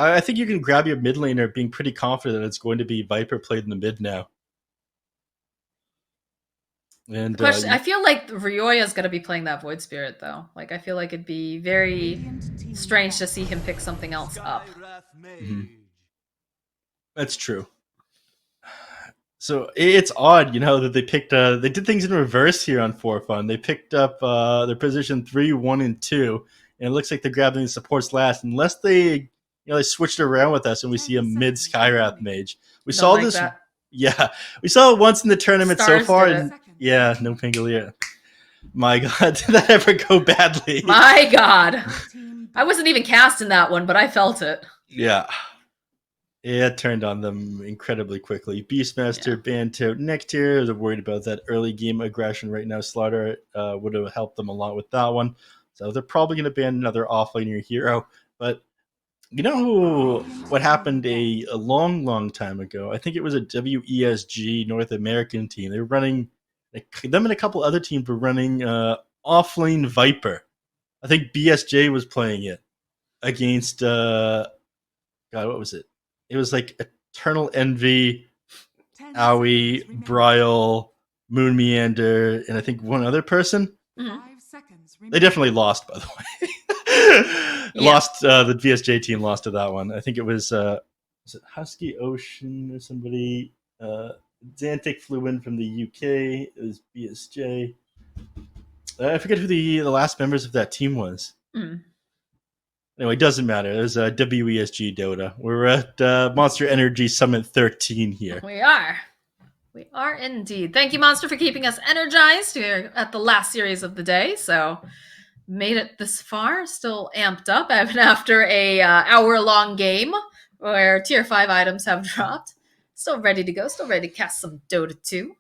I think you can grab your mid laner being pretty confident that it's going to be Viper played in the mid now. The And question, I feel like Ryoya is going to be playing that Void Spirit, though. Like, I feel like it'd be very strange to see him pick something else up. Mhm. That's true. So it's odd, that they picked. They did things in reverse here on For Fun. They picked up their position 3, 1, and 2, and it looks like they're grabbing the supports last, unless they switched around with us and we see a mid Skywrath mage. We Don't saw like this. that. Yeah, we saw it once in the tournament so Stars far, did it. and yeah, no Pingalier. My God, did that ever go badly? My God. I wasn't even cast in that one, but I felt it. Yeah. It turned on them incredibly quickly. Beastmaster, Yeah. Banto, Nectar, they're worried about that early game aggression right now. Slaughter would have helped them a lot with that one. So they're probably going to ban another offlaner hero. But what happened a long, long time ago? I think it was a WESG North American team. They were running, them and a couple other teams were running offlane Viper. I think BSJ was playing it against, God, what was it? It was like Eternal Envy, Aoi, Bryle, Moon Meander, and I think one other person. Mhm. They definitely lost, by the way. Yeah. The VSJ team lost to that one. I think it was it Husky Ocean or somebody? Xantic flew in from the UK. It was BSJ. I forget who the last members of that team was. Mm. Anyway, it doesn't matter. There's a WESG Dota. We're at Monster Energy Summit 13 here. We are. We are indeed. Thank you, Monster, for keeping us energized here at the last series of the day. So, made it this far, still amped up even after a hour-long game where Tier 5 items have dropped. Still ready to go, still ready to cast some Dota 2.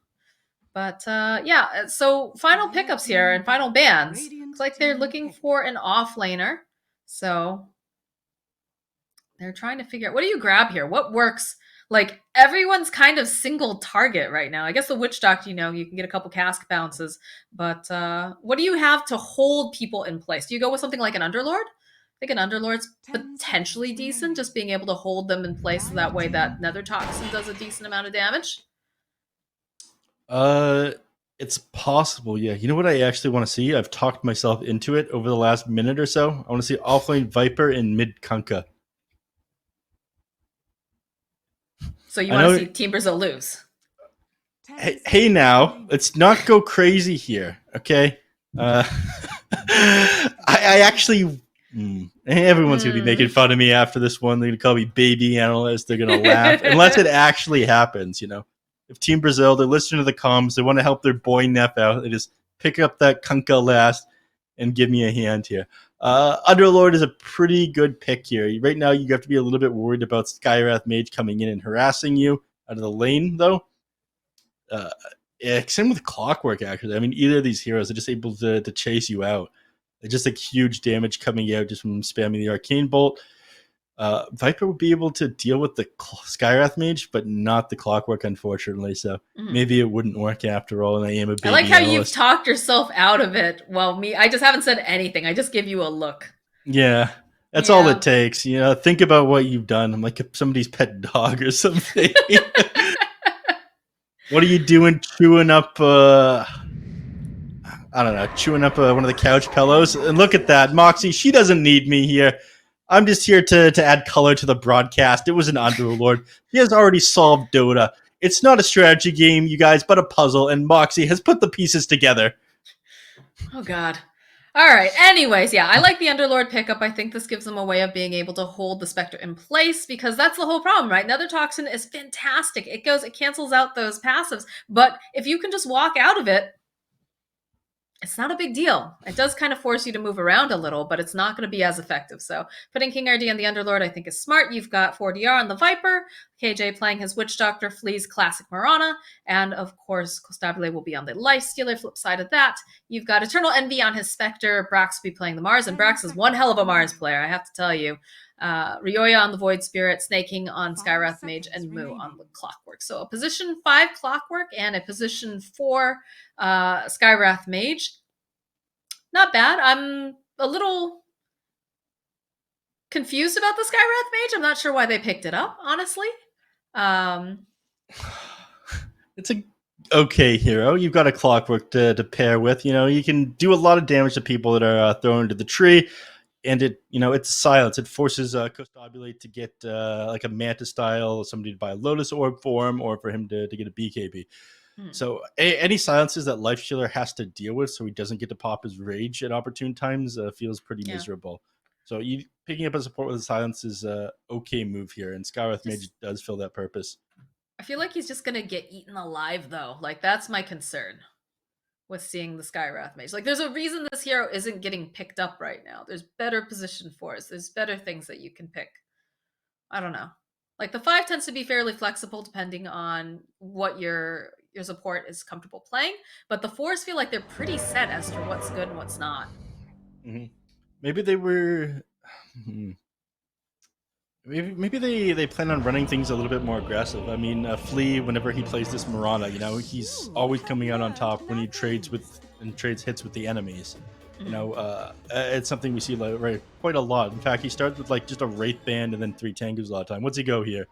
But yeah, so final pickups here and final bans. Looks like they're looking for an offlaner. So they're trying to figure out, what do you grab here? What works? Like, everyone's kind of single target right now. I guess the Witch Doctor, you can get a couple cask bounces, but what do you have to hold people in place? Do you go with something like an Underlord? I think an Underlord's potentially decent, just being able to hold them in place so that way that Nether Toxin does a decent amount of damage. Uh, it's possible, yeah. You know what I actually want to see? I've talked myself into it over the last minute or so. I want to see offlane Viper in mid Kunkka. So you I want to know. see Team Brazil lose? Hey, now let's not go crazy here, okay? Uh, I actually. Everyone's gonna be making fun of me after this one. They're gonna call me baby analyst. They're gonna laugh unless it actually happens. If Team Brazil, they're listening to the comms, they want to help their boy Neph out. They just pick up that Kunkka last and give me a hand here. Underlord is a pretty good pick here. Right now, you have to be a little bit worried about Skywrath Mage coming in and harassing you out of the lane, though. Uh, yeah, same with Clockwork, actually. I mean, either of these heroes are just able to chase you out. They're just like huge damage coming out just from spamming the Arcane Bolt. Viper would be able to deal with the Skywrath Mage, but not the Clockwork, unfortunately. So maybe it wouldn't work after all, and I am a baby I like how analyst. you've talked yourself out of it. Well, I just haven't said anything. I just give you a look. Yeah, that's all Yeah. it takes. Think about what you've done. I'm like somebody's pet dog or something. What are you doing chewing up I don't know, chewing up one of the couch pillows? And look at that, Moxxi, she doesn't need me here. I'm just here to add color to the broadcast. It was an Underlord. He has already solved Dota. It's not a strategy game, you guys, but a puzzle, and Moxxi has put the pieces together. Oh, God. All right. Anyways, yeah, I like the Underlord pickup. I think this gives them a way of being able to hold the Spectre in place, because that's the whole problem, right? Nether Toxin is fantastic. It cancels out those passives. But if you can just walk out of it, it's not a big deal. It does kind of force you to move around a little, but it's not going to be as effective. So putting King RD on the Underlord, I think, is smart. You've got 4DR on the Viper, KJ playing his Witch Doctor, Flea's classic Marana, and of course, Constabule will be on the Lifestealer. Flip side of that, you've got Eternal Envy on his Spectre. Brax will be playing the Mars, and Brax is one hell of a Mars player, I have to tell you. Ryoya on the Void Spirit, Snaking on Skywrath Mage, and Moo on the Clockwork. So a position 5 Clockwork and a position 4 Skywrath Mage. Not bad. I'm a little confused about the Skywrath Mage. I'm not sure why they picked it up, honestly. It's a okay hero. You've got a Clockwork to pair with. You can do a lot of damage to people that are thrown into the tree, and it's silence. It forces Costabile to get like a Manta style, somebody to buy a Lotus Orb for him, or for him to get a BKB. So any silences that Life Stealer has to deal with, so he doesn't get to pop his rage at opportune times, feels pretty miserable. So picking up a support with a silence is a okay move here, and Skywrath Mage does fill that purpose. I feel like he's just gonna get eaten alive, though. Like, that's my concern with seeing the Skywrath Mage. Like, there's a reason this hero isn't getting picked up right now. There's better position for us. There's better things that you can pick. I don't know. Like, the 5 tends to be fairly flexible depending on what your support is comfortable playing, but the 4s feel like they're pretty set as to what's good and what's not. Maybe they were. Maybe they plan on running things a little bit more aggressive. I mean, Flea, whenever he plays this Mirana, he's always coming out on top when he trades hits with the enemies. It's something we see quite a lot. In fact, he starts with like just a Wraith Band and then 3 Tengus a lot of time. What's he go here?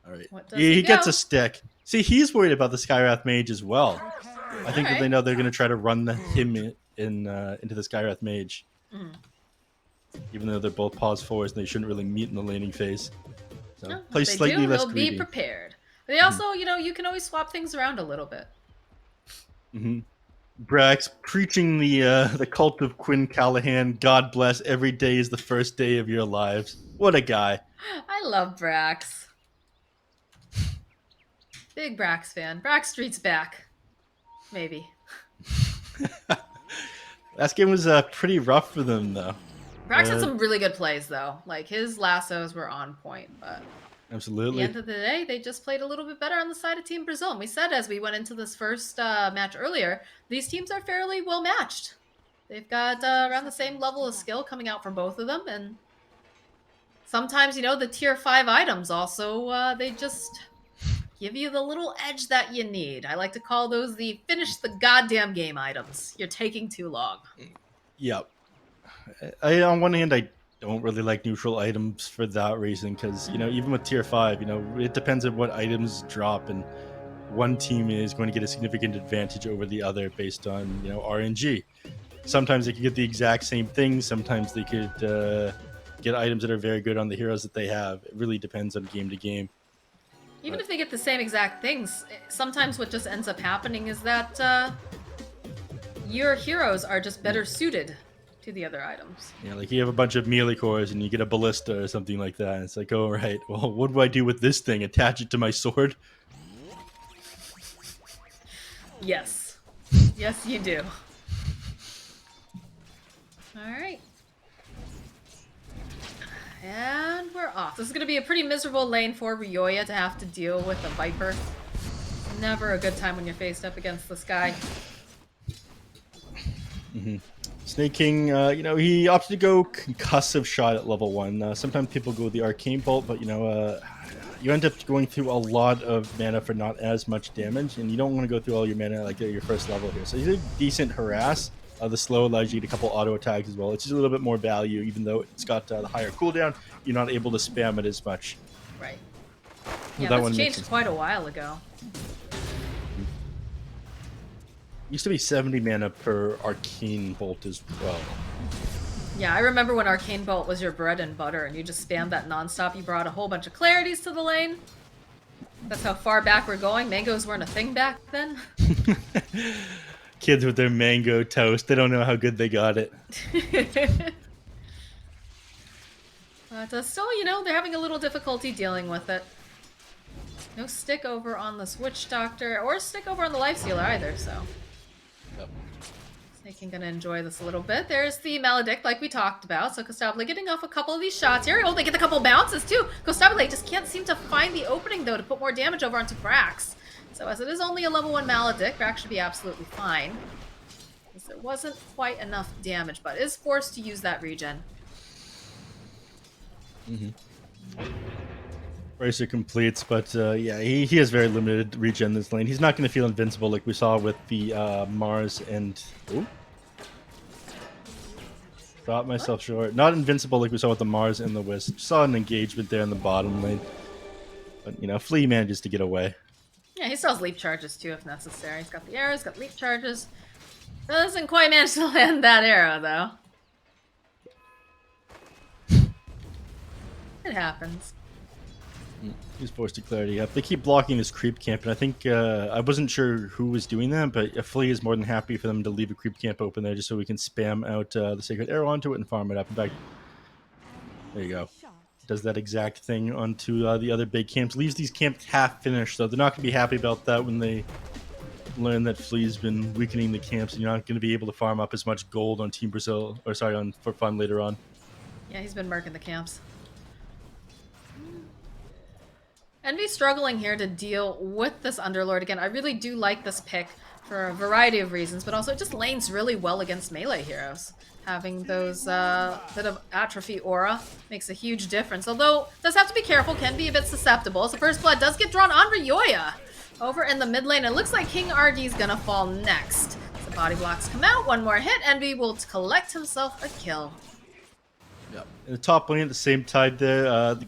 All right, he gets a stick. See, he's worried about the Skywrath Mage as well. I think that they know they're going to try to run him into the Skywrath Mage. Even though they're both pause 4s and they shouldn't really meet in the laning phase. So play slightly less greedy. Be prepared. They also, you can always swap things around a little bit. Brax preaching the cult of Quinn Callahan. God bless. Every day is the first day of your lives. What a guy. I love Brax. Big Brax fan. Brax Street's back. Maybe. Last game was pretty rough for them, though. Brax had some really good plays, though. Like, his lassos were on point, but absolutely. At the end of the day, they just played a little bit better on the side of Team Brazil. And we said as we went into this first match earlier, these teams are fairly well matched. They've got around the same level of skill coming out from both of them, and sometimes, the tier 5 items also, they just give you the little edge that you need. I like to call those the finish the goddamn game items. You're taking too long. Yep. On one hand, I don't really like neutral items for that reason, because even with tier 5, it depends on what items drop, and one team is going to get a significant advantage over the other based on RNG. Sometimes they could get the exact same thing. Sometimes they could get items that are very good on the heroes that they have. It really depends on game to game. Even if they get the same exact things, sometimes what just ends up happening is that your heroes are just better suited to the other items. Yeah, like you have a bunch of melee cores and you get a ballista or something like that. And it's like, oh, right, well, what do I do with this thing? Attach it to my sword? Yes. Yes, you do. All right. And we're off. This is going to be a pretty miserable lane for Ryoya to have to deal with a Viper. Never a good time when you're faced up against this guy. Snake King, he opted to go Concussive Shot at level 1. Sometimes people go with the Arcane Bolt, but, you end up going through a lot of mana for not as much damage, and you don't want to go through all your mana like at your first level here. So you did decent Harass. The slow allows you to get a couple auto attacks as well. It's just a little bit more value, even though it's got the higher cooldown. You're not able to spam it as much. Right. Yeah, that's changed quite a while ago. Used to be 70 mana per Arcane Bolt as well. Yeah, I remember when Arcane Bolt was your bread and butter, and you just spammed that nonstop. You brought a whole bunch of clarities to the lane. That's how far back we're going. Mangoes weren't a thing back then. Kids with their mango toast. They don't know how good they got it. But still, they're having a little difficulty dealing with it. No stick over on this Witch Doctor, or stick over on the Lifestealer either, so. Yep. Snake King gonna enjoy this a little bit. There's the Maledict, like we talked about. So Costabile getting off a couple of these shots here. Oh, they get a couple bounces too. Costabile just can't seem to find the opening, though, to put more damage over onto Brax. So as it is only a level 1 Maledict, Brax should be absolutely fine. Because there wasn't quite enough damage, but is forced to use that regen. Bracer completes, but yeah, he has very limited regen this lane. He's not going to feel invincible like we saw with the Mars and... Ooh. Stopped myself short. Not invincible like we saw with the Mars and the Wisp. Saw an engagement there in the bottom lane. But, you know, Flea manages to get away. Yeah, he still has leap charges too if necessary. He's got the arrows, got leap charges. Doesn't quite manage to land that arrow though. It happens. He's forced to clarity up. They keep blocking this creep camp, and I think I wasn't sure who was doing that, but a Flea is more than happy for them to leave a creep camp open there just so we can spam out the Sacred Arrow onto it and farm it up. In fact, there you go. Does that exact thing onto the other big camps. Leaves these camps half finished, so they're not going to be happy about that when they learn that Flea's been weakening the camps, and you're not going to be able to farm up as much gold on Team Brazil, or sorry, on for fun later on. Yeah, he's been murking the camps. Envy's struggling here to deal with this Underlord again. I really do like this pick for a variety of reasons, but also it just lanes really well against melee heroes. Having those bit of atrophy aura makes a huge difference. Although, does have to be careful, can be a bit susceptible. So First Blood does get drawn on Ryoya over in the mid lane. It looks like King RD's gonna fall next. The body blocks come out, one more hit. Envy will collect himself a kill. Yep. In the top lane at the same tide there, the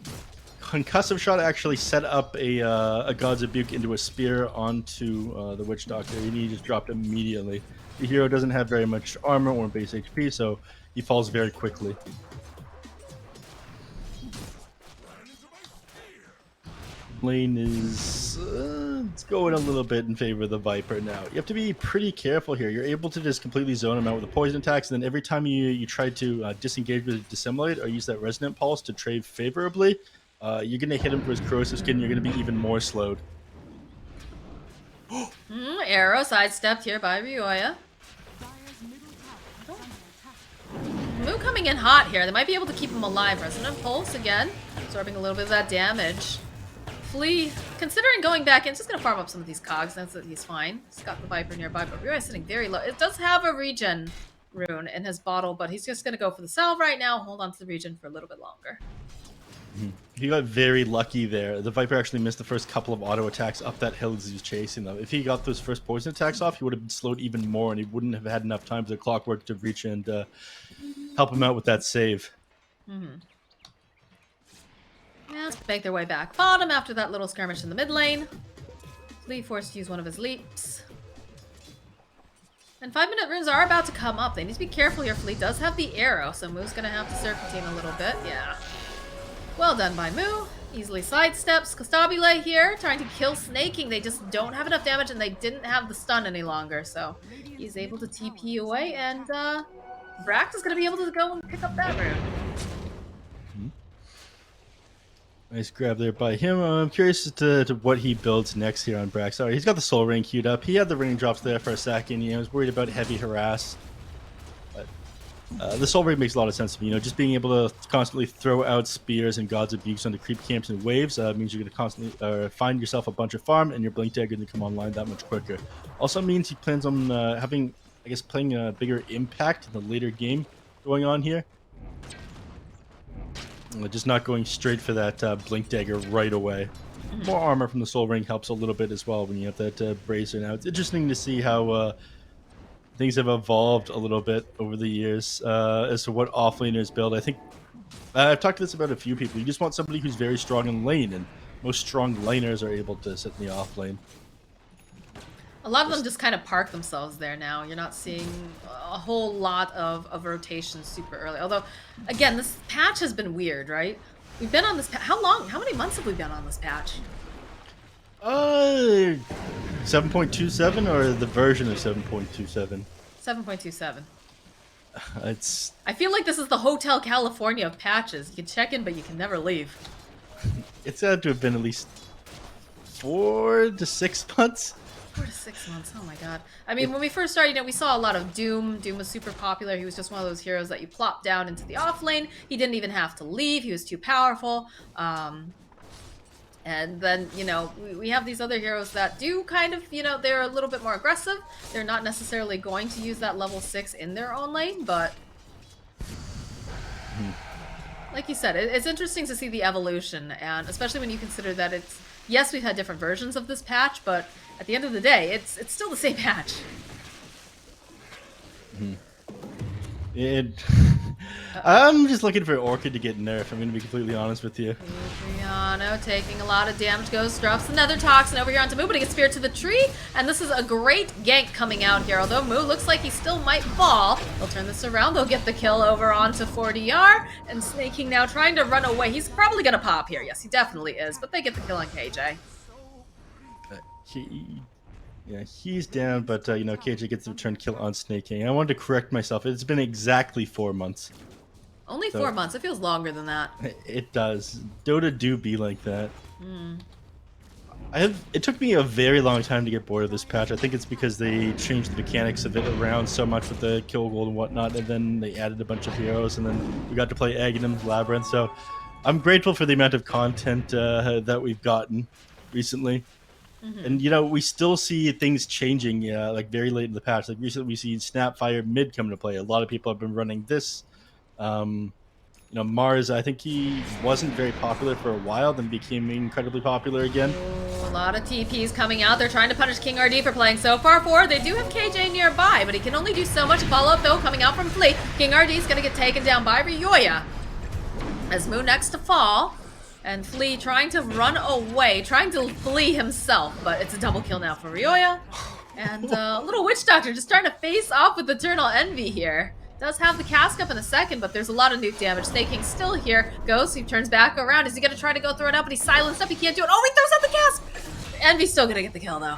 concussive shot actually set up a God's Rebuke into a spear onto the Witch Doctor, and he just dropped immediately. The hero doesn't have very much armor or base HP, so he falls very quickly. Lane is it's going a little bit in favor of the Viper now. You have to be pretty careful here. You're able to just completely zone him out with the poison attacks, and then every time you try to disengage with Dissimulate or use that Resonant Pulse to trade favorably, you're going to hit him for his corrosive skin, and you're going to be even more slowed. Arrow sidestepped here by Ryoya. Moo coming in hot here. They might be able to keep him alive. Resonant Pulse again, absorbing a little bit of that damage. Flea, considering going back in, just going to farm up some of these cogs. That's that he's fine. He's got the Viper nearby, but Ryoya's sitting very low. It does have a regen rune in his bottle, but he's just going to go for the salve right now, hold on to the regen for a little bit longer. He got very lucky there. The Viper actually missed the first couple of auto attacks up that hill as he was chasing them. If he got those first poison attacks off, he would have been slowed even more, and he wouldn't have had enough time for the clockwork to reach and help him out with that save. Yeah, let's make their way back bottom after that little skirmish in the mid lane. Flea forced to use one of his leaps. And 5-minute runes are about to come up. They need to be careful here. Flea does have the arrow, so Moo's going to have to serpentine a little bit. Yeah. Well done by Moo. Easily sidesteps. Kostabile here, trying to kill Snaking. They just don't have enough damage, and they didn't have the stun any longer, so he's able to TP away, and Brax is going to be able to go and pick up that rune. Nice grab there by him. I'm curious as to what he builds next here on Brax. Sorry, he's got the Soul Ring queued up. He had the raindrops there for a second. You know, I was worried about heavy harass. The Soul Ring makes a lot of sense to me. You know, just being able to constantly throw out spears and God's Abuse onto creep camps and waves means you're going to constantly find yourself a bunch of farm, and your Blink Dagger going to come online that much quicker. Also means he plans on having, I guess, playing a bigger impact in the later game going on here. Just not going straight for that Blink Dagger right away. More armor from the Soul Ring helps a little bit as well when you have that Bracer now. It's interesting to see how things have evolved a little bit over the years as to what offlaners build. I think I've talked to this about a few people. You just want somebody who's very strong in lane, and most strong laners are able to sit in the off lane. A lot of them just kind of park themselves there now. You're not seeing a whole lot of rotations super early. Although, again, this patch has been weird, right? We've been on this patch. How long? How many months have we been on this patch? 7.27 or the version of 7.27? 7.27. It's. I feel like this is the Hotel California of patches. You can check in, but you can never leave. It's had to have been at least 4 to 6 months. 4 to 6 months. Oh my god. I mean, when we first started, you know, we saw a lot of Doom. Doom was super popular. He was just one of those heroes that you plop down into the off lane. He didn't even have to leave. He was too powerful. And then, you know, we have these other heroes that do kind of, you know, they're a little bit more aggressive. They're not necessarily going to use that level 6 in their own lane, but like you said, it's interesting to see the evolution, and especially when you consider that it's, yes, we've had different versions of this patch, but at the end of the day, it's still the same patch. It. Uh-oh. I'm just looking for Orchid to get nerfed. I'm going to be completely honest with you. Adriano taking a lot of damage. Goes, drops another toxin over here onto Moo, but he gets speared to the tree. And this is a great gank coming out here. Although Moo looks like he still might fall. They'll turn this around. They'll get the kill over onto 40R. And Snake King now trying to run away. He's probably going to pop here. Yes, he definitely is. But they get the kill on KJ. He's down, but KJ gets the return kill on Snake King. I wanted to correct myself. It's been exactly 4 months. Only 4 months. It feels longer than that. It does. Dota do be like that. Hmm. It took me a very long time to get bored of this patch. I think it's because they changed the mechanics of it around so much with the kill gold and whatnot, and then they added a bunch of heroes, and then we got to play Aghanim's Labyrinth. So I'm grateful for the amount of content that we've gotten recently. Mm-hmm. And we still see things changing like very late in the patch. Like recently we see Snapfire mid come into play. A lot of people have been running this. Mars, I think he wasn't very popular for a while, then became incredibly popular again. Ooh, a lot of TPs coming out. They're trying to punish King RD for playing so far forward. They do have KJ nearby, but he can only do so much. Follow-up, though, coming out from Flea. King RD's going to get taken down by Ryoya. As Moo next to fall. And Flea trying to run away, trying to flee himself. But it's a double kill now for Ryoya. And little Witch Doctor just trying to face off with Eternal Envy here. Does have the cask up in a second, but there's a lot of nuke damage. Snake King still here. Goes, he turns back around. Is he going to try to go throw it out? But he's silenced up. He can't do it. Oh, he throws out the cask! Envy's still going to get the kill, though.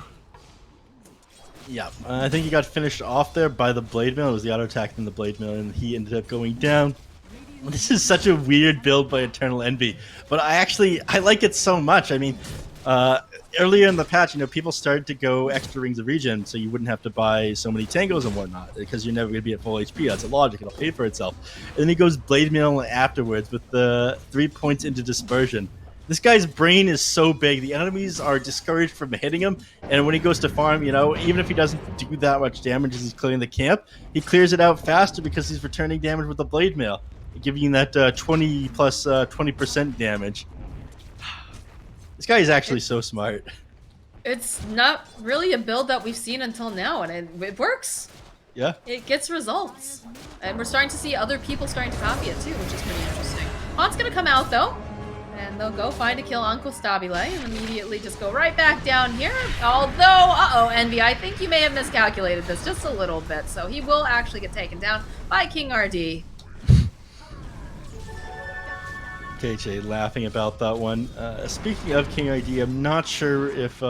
Yeah, I think he got finished off there by the Blade Mail. It was the auto attack in the Blade Mail, and he ended up going down. This is such a weird build by Eternal Envy, but I like it so much. I mean, earlier in the patch, people started to go extra rings of regen, so you wouldn't have to buy so many tangos and whatnot, because you're never going to be at full HP. That's a logic; it'll pay for itself. And then he goes Blade Mail afterwards with the 3 points into Dispersion. This guy's brain is so big; the enemies are discouraged from hitting him. And when he goes to farm, even if he doesn't do that much damage as he's clearing the camp, he clears it out faster because he's returning damage with the Blade Mail, giving you that 20 plus 20% damage. This guy is actually so smart. It's not really a build that we've seen until now, and it works. Yeah. It gets results. And we're starting to see other people starting to copy it too, which is pretty interesting. Haunt's gonna come out though, and they'll go find a kill on Stabile and immediately just go right back down here. Although, Envy, I think you may have miscalculated this just a little bit. So he will actually get taken down by King RD. KJ laughing about that one. Speaking of King RD, I'm not sure if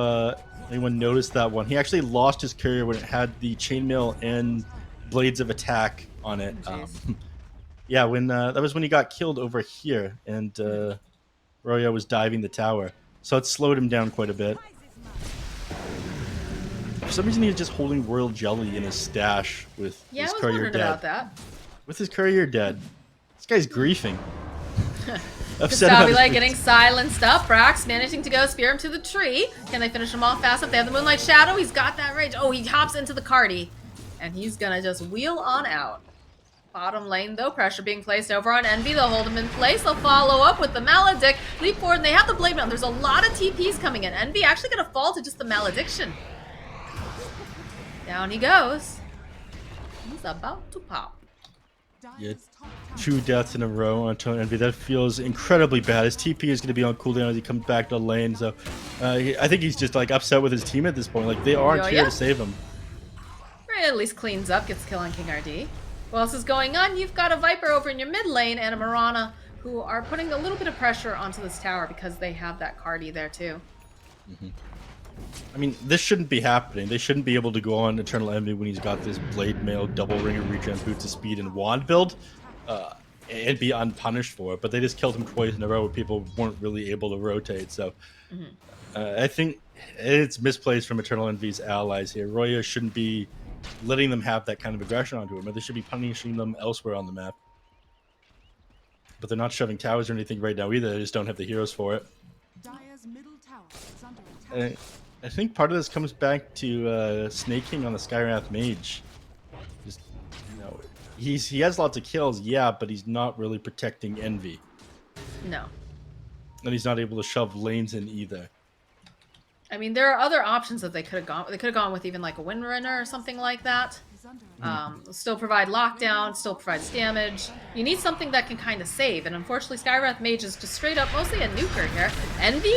anyone noticed that one. He actually lost his courier when it had the chainmail and blades of attack on it. Yeah, when that was when he got killed over here, and Ryoya was diving the tower, so it slowed him down quite a bit. For some reason, he was just holding Royal Jelly in his stash with his courier dead. About that. With his courier dead, this guy's griefing. Stabile getting silenced up. Brax managing to go spear him to the tree. Can they finish him off fast enough? They have the Moonlight Shadow. He's got that rage. Oh, he hops into the Cardi. And he's gonna just wheel on out. Bottom lane, though, pressure being placed over on Envy. They'll hold him in place. They'll follow up with the Maledict. Leap forward, and they have the Blade Mail. There's a lot of TPs coming in. Envy actually gonna fall to just the Malediction. Down he goes. He's about to pop. Yeah, 2 deaths in a row on Envy. That feels incredibly bad. His TP is going to be on cooldown as he comes back to lane. So I think he's just like upset with his team at this point. Like they aren't here to save him. Right, at least cleans up, gets kill on King RD. What else is going on? You've got a Viper over in your mid lane and a Mirana who are putting a little bit of pressure onto this tower because they have that Cardi there too. Mm-hmm. I mean, this shouldn't be happening. They shouldn't be able to go on Eternal Envy when he's got this Blade Mail, double ringer, regen, boots of speed, and wand build, and be unpunished for it. But they just killed him twice in a row where people weren't really able to rotate. So I think it's misplaced from Eternal Envy's allies here. Ryoya shouldn't be letting them have that kind of aggression onto him. They should be punishing them elsewhere on the map. But they're not shoving towers or anything right now either. They just don't have the heroes for it. I think part of this comes back to Snake King on the Skywrath Mage. Just, he has lots of kills, yeah, but he's not really protecting Envy. No. And he's not able to shove lanes in either. I mean, there are other options that they could have gone. They could have gone with even like a Windrunner or something like that. Still provide lockdown, still provides damage. You need something that can kind of save, and unfortunately Skywrath Mage is just straight up mostly a nuker here. Envy,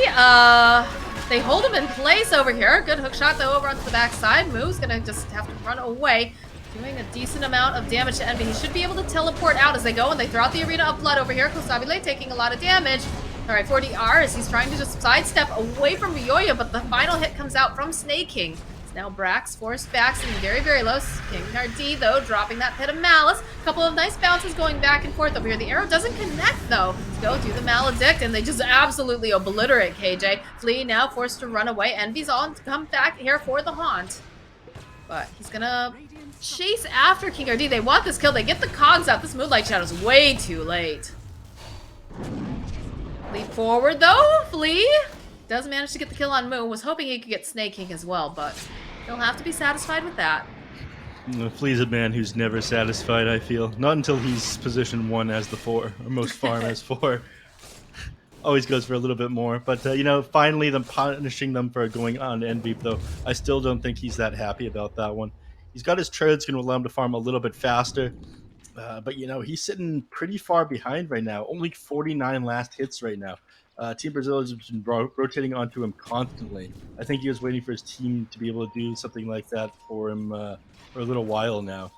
they hold him in place over here. Good hook shot though over onto the backside. Moo's gonna just have to run away. Doing a decent amount of damage to Envy. He should be able to teleport out as they go, and they throw out the Arena of Blood over here. Kostabile taking a lot of damage. Alright, 4DR as he's trying to just sidestep away from Ryoya, but the final hit comes out from Snake King. It's now Brax forced back, sitting very, very low. King D, though, dropping that Pit of Malice. A couple of nice bounces going back and forth over here. The arrow doesn't connect, though. Let's go do the Maledict, and they just absolutely obliterate KJ. Flea now forced to run away. Envy's on to come back here for the haunt. But he's gonna chase after King RD. They want this kill. They get the cogs out. This Moonlight Shadow's way too late. Leap forward, though. Flea does manage to get the kill on Moo. Was hoping he could get Snake King as well, but he'll have to be satisfied with that. Flea's a man who's never satisfied, I feel. Not until he's position 1 as the 4, or most farm as 4. Always goes for a little bit more. But, you know, finally them punishing them for going on Envy, though I still don't think he's that happy about that one. He's got his treads, going to allow him to farm a little bit faster. But, you know, he's sitting pretty far behind right now. Only 49 last hits right now. Team Brazil has been rotating onto him constantly. I think he was waiting for his team to be able to do something like that for him for a little while now.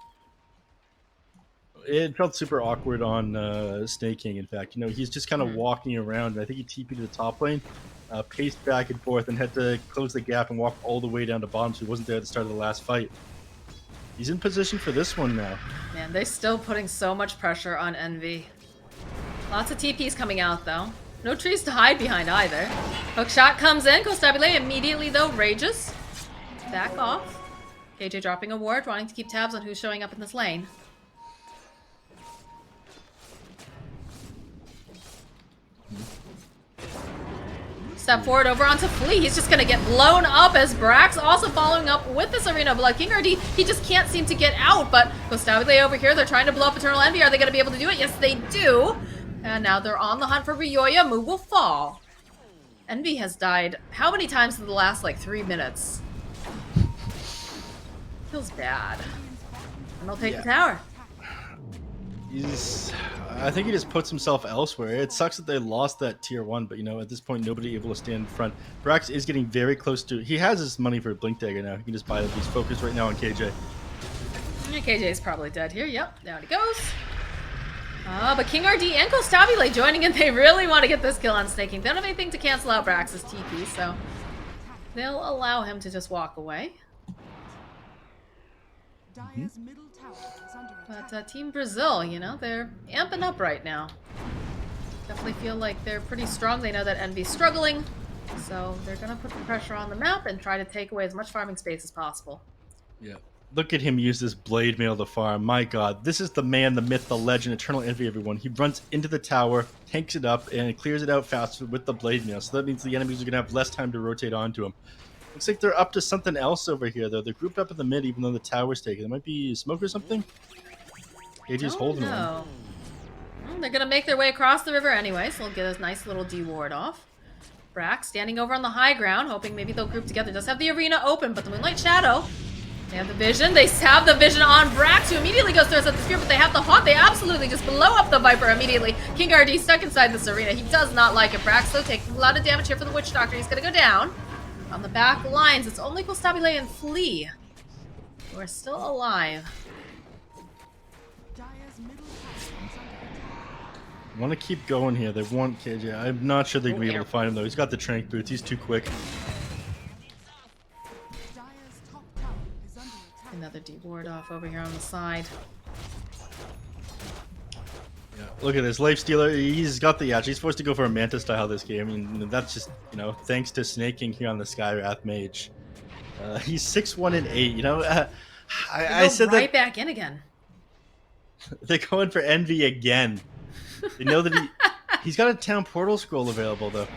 It felt super awkward on Snake King, in fact. You know, he's just kind of walking around. I think he TP'd to the top lane, paced back and forth, and had to close the gap and walk all the way down to bottom, so he wasn't there at the start of the last fight. He's in position for this one now. Man, they're still putting so much pressure on Envy. Lots of TPs coming out, though. No trees to hide behind either. Hookshot comes in. Kostabile immediately, though, rages. Back off. KJ dropping a ward, wanting to keep tabs on who's showing up in this lane. Step forward over onto Flea. He's just going to get blown up as Brax also following up with this Arena of Blood. King RD, he just can't seem to get out, but Kostabile over here, they're trying to blow up Eternal Envy. Are they going to be able to do it? Yes, they do. And now they're on the hunt for Ryoya. Moo will fall. Envy has died how many times in the last, like, 3 minutes? Feels bad. And they'll take the tower. I think he just puts himself elsewhere. It sucks that they lost that tier 1, but, you know, at this point, nobody able to stand in front. Brax is getting very close to... He has his money for a Blink Dagger now. He can just buy it. He's focused right now on KJ. Yeah, KJ's probably dead here. Yep, down he goes. But King RD and Kostabile joining in. They really want to get this kill on Snake King. They don't have anything to cancel out Brax's TP, so they'll allow him to just walk away. But Team Brazil, you know, they're amping up right now. Definitely feel like they're pretty strong. They know that Envy's struggling, so they're going to put the pressure on the map and try to take away as much farming space as possible. Yeah. Look at him use this blade mail to farm. My god, this is the man, the myth, the legend, Eternal Envy, everyone. He runs into the tower, tanks it up, and clears it out faster with the blade mail. So that means the enemies are going to have less time to rotate onto him. Looks like they're up to something else over here, though. They're grouped up in the mid, even though the tower's taken. There might be smoke or something? AJ's holding one. Well, they're going to make their way across the river anyway, so they'll get a nice little D-ward off. Brax standing over on the high ground, hoping maybe they'll group together. Does have the arena open, but the Moonlight Shadow... They have the vision. They have the vision on Brax, who immediately goes through at the spear, but they have the haunt. They absolutely just blow up the Viper immediately. King RD stuck inside this arena. He does not like it. Brax, though, taking a lot of damage here for the Witch Doctor. He's going to go down. On the back lines, it's only Kostabile and Flea who are still alive. Want to keep going here. They want KJ. I'm not sure they're going to be able to find him, though. He's got the Trank boots. He's too quick. Another D-ward off over here on the side. Yeah, look at this. Life Stealer, he's got the edge. He's forced to go for a Manta style this game. And that's just, you know, thanks to Snake King here on the Skywrath Mage. He's 6-1 and 8. You know, I said right back in again. They're going for Envy again. They know that he's got a town portal scroll available, though.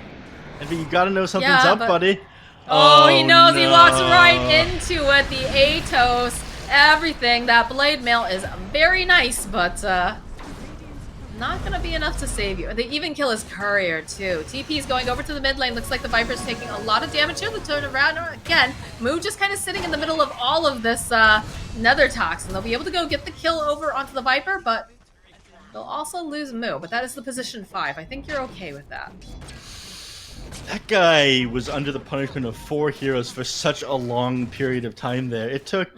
Envy, you got to know something's up, buddy. Oh, he knows. No. He walks right into it. The Atos, everything. That blade mail is very nice, but not going to be enough to save you. They even kill his courier, too. TP's going over to the mid lane. Looks like the Viper's taking a lot of damage here. The turn around again. Moo just kind of sitting in the middle of all of this Nether Toxin. They'll be able to go get the kill over onto the Viper, but they'll also lose Moo. But that is the position 5. I think you're okay with that. That guy was under the punishment of 4 heroes for such a long period of time there. It took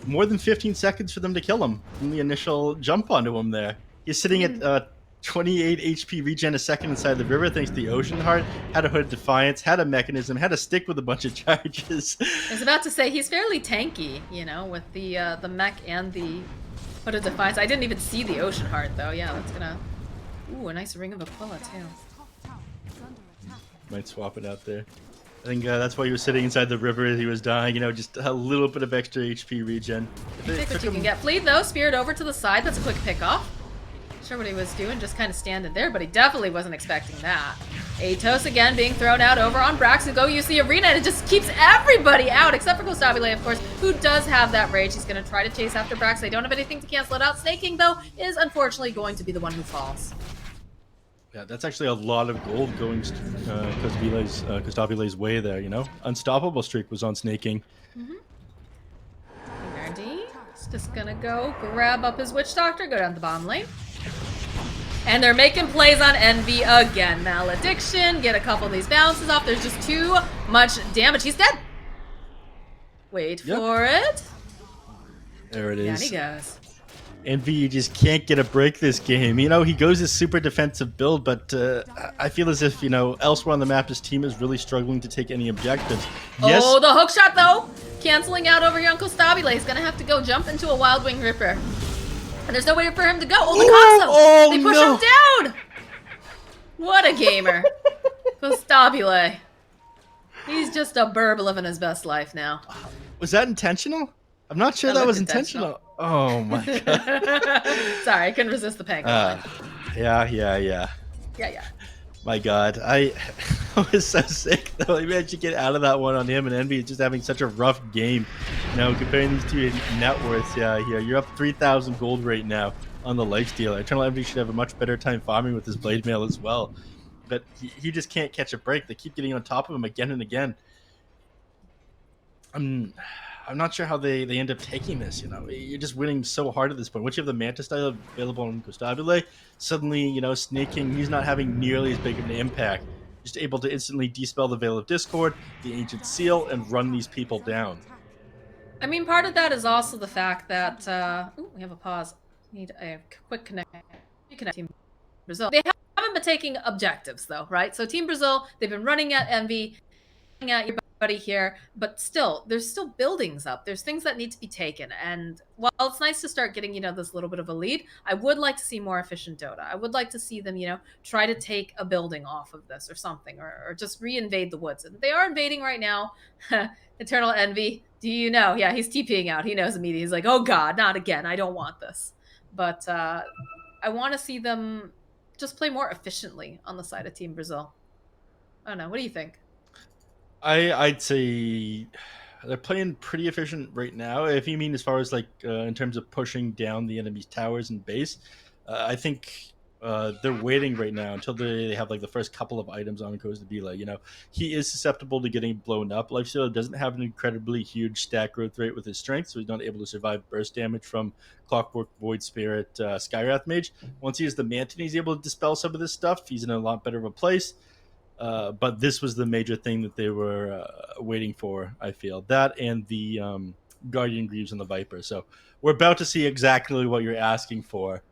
more than 15 seconds for them to kill him from the initial jump onto him there. He's sitting at 28 HP regen a second inside the river thanks to the Ocean Heart, had a Hood of Defiance, had a Mechanism, had a stick with a bunch of charges. I was about to say, he's fairly tanky, you know, with the mech and the Hood of Defiance. I didn't even see the Ocean Heart, though. Yeah, that's gonna... Ooh, a nice Ring of Aquila, too. Might swap it out there. I think that's why he was sitting inside the river as he was dying, you know, just a little bit of extra HP regen. Take what you can get. Fleet, though, Spirit over to the side. That's a quick pick-off. Not sure what he was doing, just kind of standing there, but he definitely wasn't expecting that. Atos again being thrown out over on Brax, who go use the arena, and it just keeps everybody out, except for Gostabile, of course, who does have that rage. He's going to try to chase after Brax. They don't have anything to cancel it out. Snake King, though, is unfortunately going to be the one who falls. Yeah, that's actually a lot of gold going Costabile's way there, you know? Unstoppable streak was on Snake King. Nerdy is just gonna go grab up his Witch Doctor, go down the bottom lane. And they're making plays on Envy again. Malediction, get a couple of these bounces off. There's just too much damage. He's dead. Wait for it. There it is. Down he goes. Envy just can't get a break this game. You know, he goes his super defensive build, but I feel as if, you know, elsewhere on the map, his team is really struggling to take any objectives. Yes. Oh, the hook shot, though! Canceling out over your Uncle Stabile. He's gonna have to go jump into a Wild Wing Ripper. And there's nowhere for him to go. Oh, the Cosmo! Oh, they push him down! What a gamer. Costabile. He's just a burb living his best life now. Was that intentional? I'm not sure that was intentional. Oh my god. Sorry, I couldn't resist the pang. Yeah. My god. I was so sick though. I managed to get out of that one on him, and Envy is just having such a rough game. You know, comparing these two net worths, you're up 3,000 gold right now on the lifesteal. Eternal Envy should have a much better time farming with his blade mail as well. But he just can't catch a break. They keep getting on top of him again and again. I'm not sure how they end up taking this, you know. You're just winning so hard at this point. Once you have the Manta style available on Costabile, suddenly, you know, Snake King, he's not having nearly as big of an impact. Just able to instantly dispel the Veil of Discord, the Ancient Seal, and run these people down. I mean, part of that is also the fact that... ooh, we have a pause. Need a quick connect. Team Brazil. They haven't been taking objectives, though, right? So Team Brazil, they've been running at Envy, running at your buddy here, but still, there's still buildings up. There's things that need to be taken. And while it's nice to start getting, you know, this little bit of a lead, I would like to see more efficient Dota. I would like to see them, you know, try to take a building off of this or something, or just re-invade the woods. And they are invading right now. Eternal Envy, do you know? Yeah, he's TPing out. He knows immediately. He's like, oh god, not again. I don't want this. But I want to see them just play more efficiently on the side of Team Brazil. I don't know. What do you think? I'd say they're playing pretty efficient right now. If you mean as far as like in terms of pushing down the enemy's towers and base, I think they're waiting right now until they have like the first couple of items on Costabile. You know, he is susceptible to getting blown up. Lifesteal doesn't have an incredibly huge stat growth rate with his strength, so he's not able to survive burst damage from Clockwork, Void Spirit, Skywrath Mage. Once he has the Manton, he's able to dispel some of this stuff. He's in a lot better of a place. But this was the major thing that they were waiting for, I feel. That and the Guardian Greaves and the Viper. So we're about to see exactly what you're asking for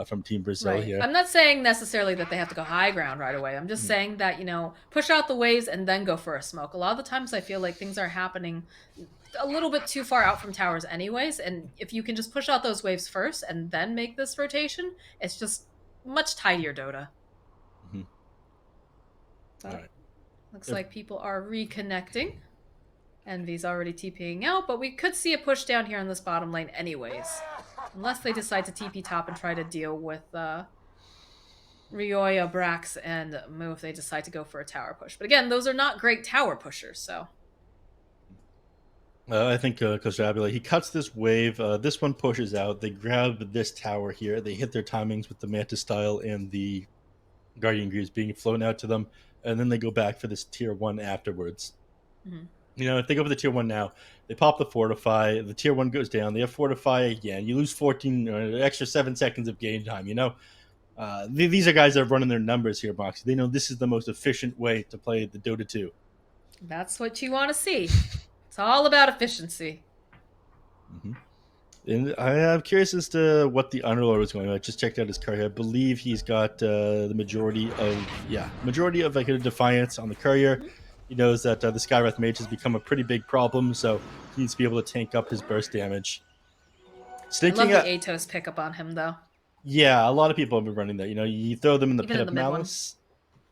from Team Brazil here. I'm not saying necessarily that they have to go high ground right away. I'm just saying that, you know, push out the waves and then go for a smoke. A lot of the times I feel like things are happening a little bit too far out from towers anyways. And if you can just push out those waves first and then make this rotation, it's just much tidier Dota. All right. Looks like people are reconnecting. Envy's already TPing out, but we could see a push down here on this bottom lane anyways. Unless they decide to TP top and try to deal with Rioya, Brax, and Moo if they decide to go for a tower push. But again, those are not great tower pushers, so... I think Kostabile, he cuts this wave. This one pushes out. They grab this tower here. They hit their timings with the Mantis style and the Guardian Greaves being flown out to them. And then they go back for this tier 1 afterwards. Mhm. If they go for the tier 1 now, they pop the Fortify. The tier 1 goes down. They have Fortify again. You lose 14 extra 7 seconds of game time. These are guys that are running their numbers here, Moxxi. They know this is the most efficient way to play the Dota 2. That's what you want to see. It's all about efficiency. Mm-hmm. And I'm curious as to what the Underlord was going on. I just checked out his courier. I believe he's got the majority of like a Defiance on the courier. Mm-hmm. He knows that the Skywrath Mage has become a pretty big problem, so he needs to be able to tank up his burst damage. I love the Atos pickup on him, though. Yeah, a lot of people have been running that. You throw them in the Even Pit in of the mid Malice.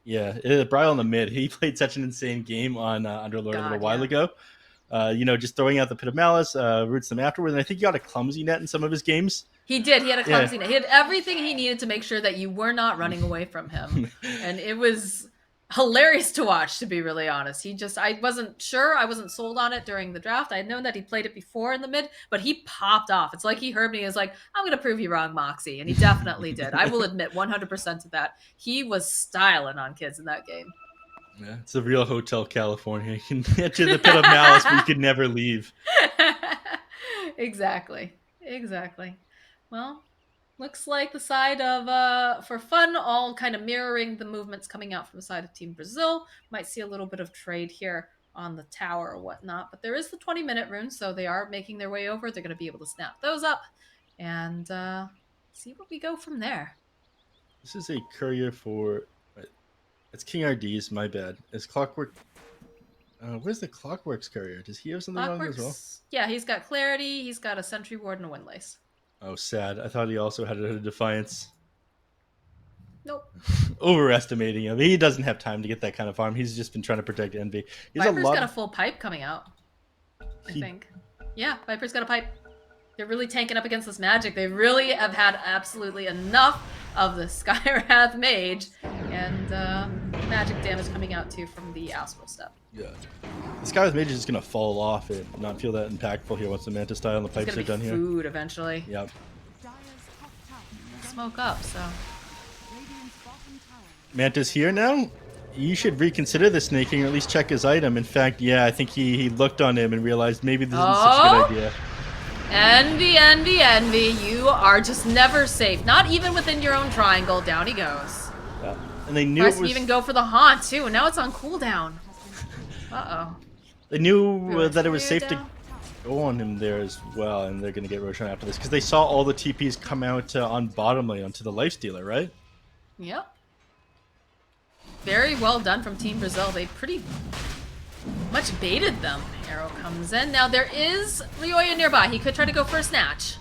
Yeah, Brile in the mid. He played such an insane game on Underlord a little while ago. Just throwing out the Pit of Malice, roots them afterwards. And I think he got a clumsy net in some of his games. He did. He had a clumsy net. He had everything he needed to make sure that you were not running away from him. And it was hilarious to watch, to be really honest. I wasn't sure. I wasn't sold on it during the draft. I had known that he played it before in the mid, but he popped off. It's like he heard me and was like, I'm going to prove you wrong, Moxxi. And he definitely did. I will admit 100% to that. He was styling on kids in that game. Yeah, it's a real Hotel California. You can get to the Pit of Malice, but you can never leave. Exactly. Well, looks like the side of For Fun all kind of mirroring the movements coming out from the side of Team Brazil. Might see a little bit of trade here on the tower or whatnot, but there is the 20-minute rune, so they are making their way over. They're going to be able to snap those up and see what we go from there. This is a courier for... It's King RD's, my bad. It's Clockwork... where's the Clockworks courier? Does he have something wrong as well? Yeah, he's got Clarity, he's got a Sentry Ward and a Windlace. Oh, sad. I thought he also had a Defiance. Nope. Overestimating him. He doesn't have time to get that kind of farm. He's just been trying to protect Envy. Viper's got a full pipe coming out, I think. Yeah, Viper's got a pipe. They're really tanking up against this magic. They really have had absolutely enough of the Skywrath Mage and magic damage coming out too from the Astral Step. Yeah. The Skywrath Mage is just going to fall off and not feel that impactful here once the Mantis style and the pipes are done here. Food eventually. Yep. Smoke up, so. Mantis here now? You should reconsider the snaking or at least check his item. In fact, yeah, I think he looked on him and realized maybe this isn't such a good idea. Envy. You are just never safe. Not even within your own triangle. Down he goes. Yeah. And they knew it was... even go for the haunt, too. Now it's on cooldown. Uh-oh. They knew that it was safe to go on him there as well, and they're going to get Roshan after this, because they saw all the TPs come out on bottom lane onto the Lifestealer, right? Yep. Very well done from Team Brazil. They pretty much baited them. Arrow comes in. Now there is Ryoya nearby. He could try to go for a snatch.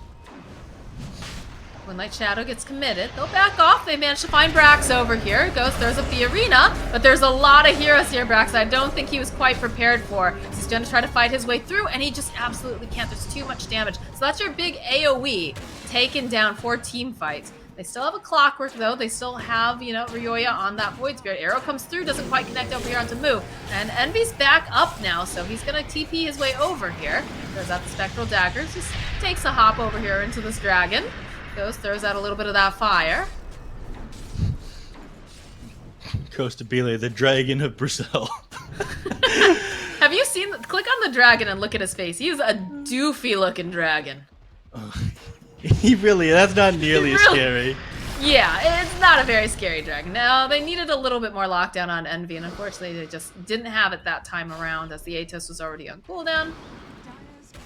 When Light Shadow gets committed, they'll back off. They manage to find Brax over here. Goes, throws up the arena, but there's a lot of heroes here, Brax. I don't think he was quite prepared for. He's going to try to fight his way through, and he just absolutely can't. There's too much damage. So that's your big AoE taken down for team fights. They still have a Clockwork, though. They still have, Ryoya on that Void Spirit. Arrow comes through, doesn't quite connect over here onto Moo. And Envy's back up now, so he's going to TP his way over here. Throws out the Spectral Daggers. Just takes a hop over here into this Dragon. Goes, throws out a little bit of that fire. Kostabile, the Dragon of Brazil. Have you seen... Click on the dragon and look at his face. He is a doofy-looking dragon. He really... That's not nearly as scary. Yeah, it's not a very scary dragon. Now, they needed a little bit more lockdown on Envy, and unfortunately they just didn't have it that time around, as the Atos was already on cooldown.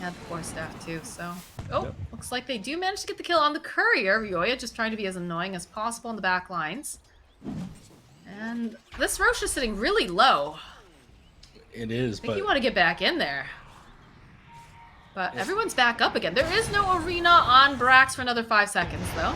Had the Force Staff too, so... Oh, yep. Looks like they do manage to get the kill on the Courier. Ryoya just trying to be as annoying as possible in the back lines. And this Roche is sitting really low. It is, I think you want to get back in there. But everyone's back up again. There is no arena on Brax for another 5 seconds, though.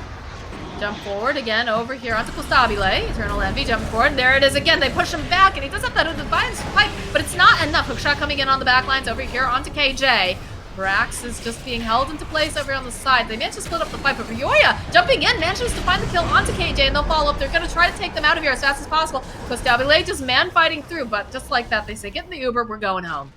Jump forward again over here onto Kostabile. Eternal Envy jump forward. There it is again. They push him back, and he does have that Defiance pipe, but it's not enough. Hookshot coming in on the back lines over here onto KJ. Brax is just being held into place over here on the side. They managed to split up the fight, but Ryoya jumping in manages to find the kill onto KJ, and they'll follow up. They're going to try to take them out of here as fast as possible. Kostabile just man fighting through, but just like that, they say, get in the Uber, we're going home.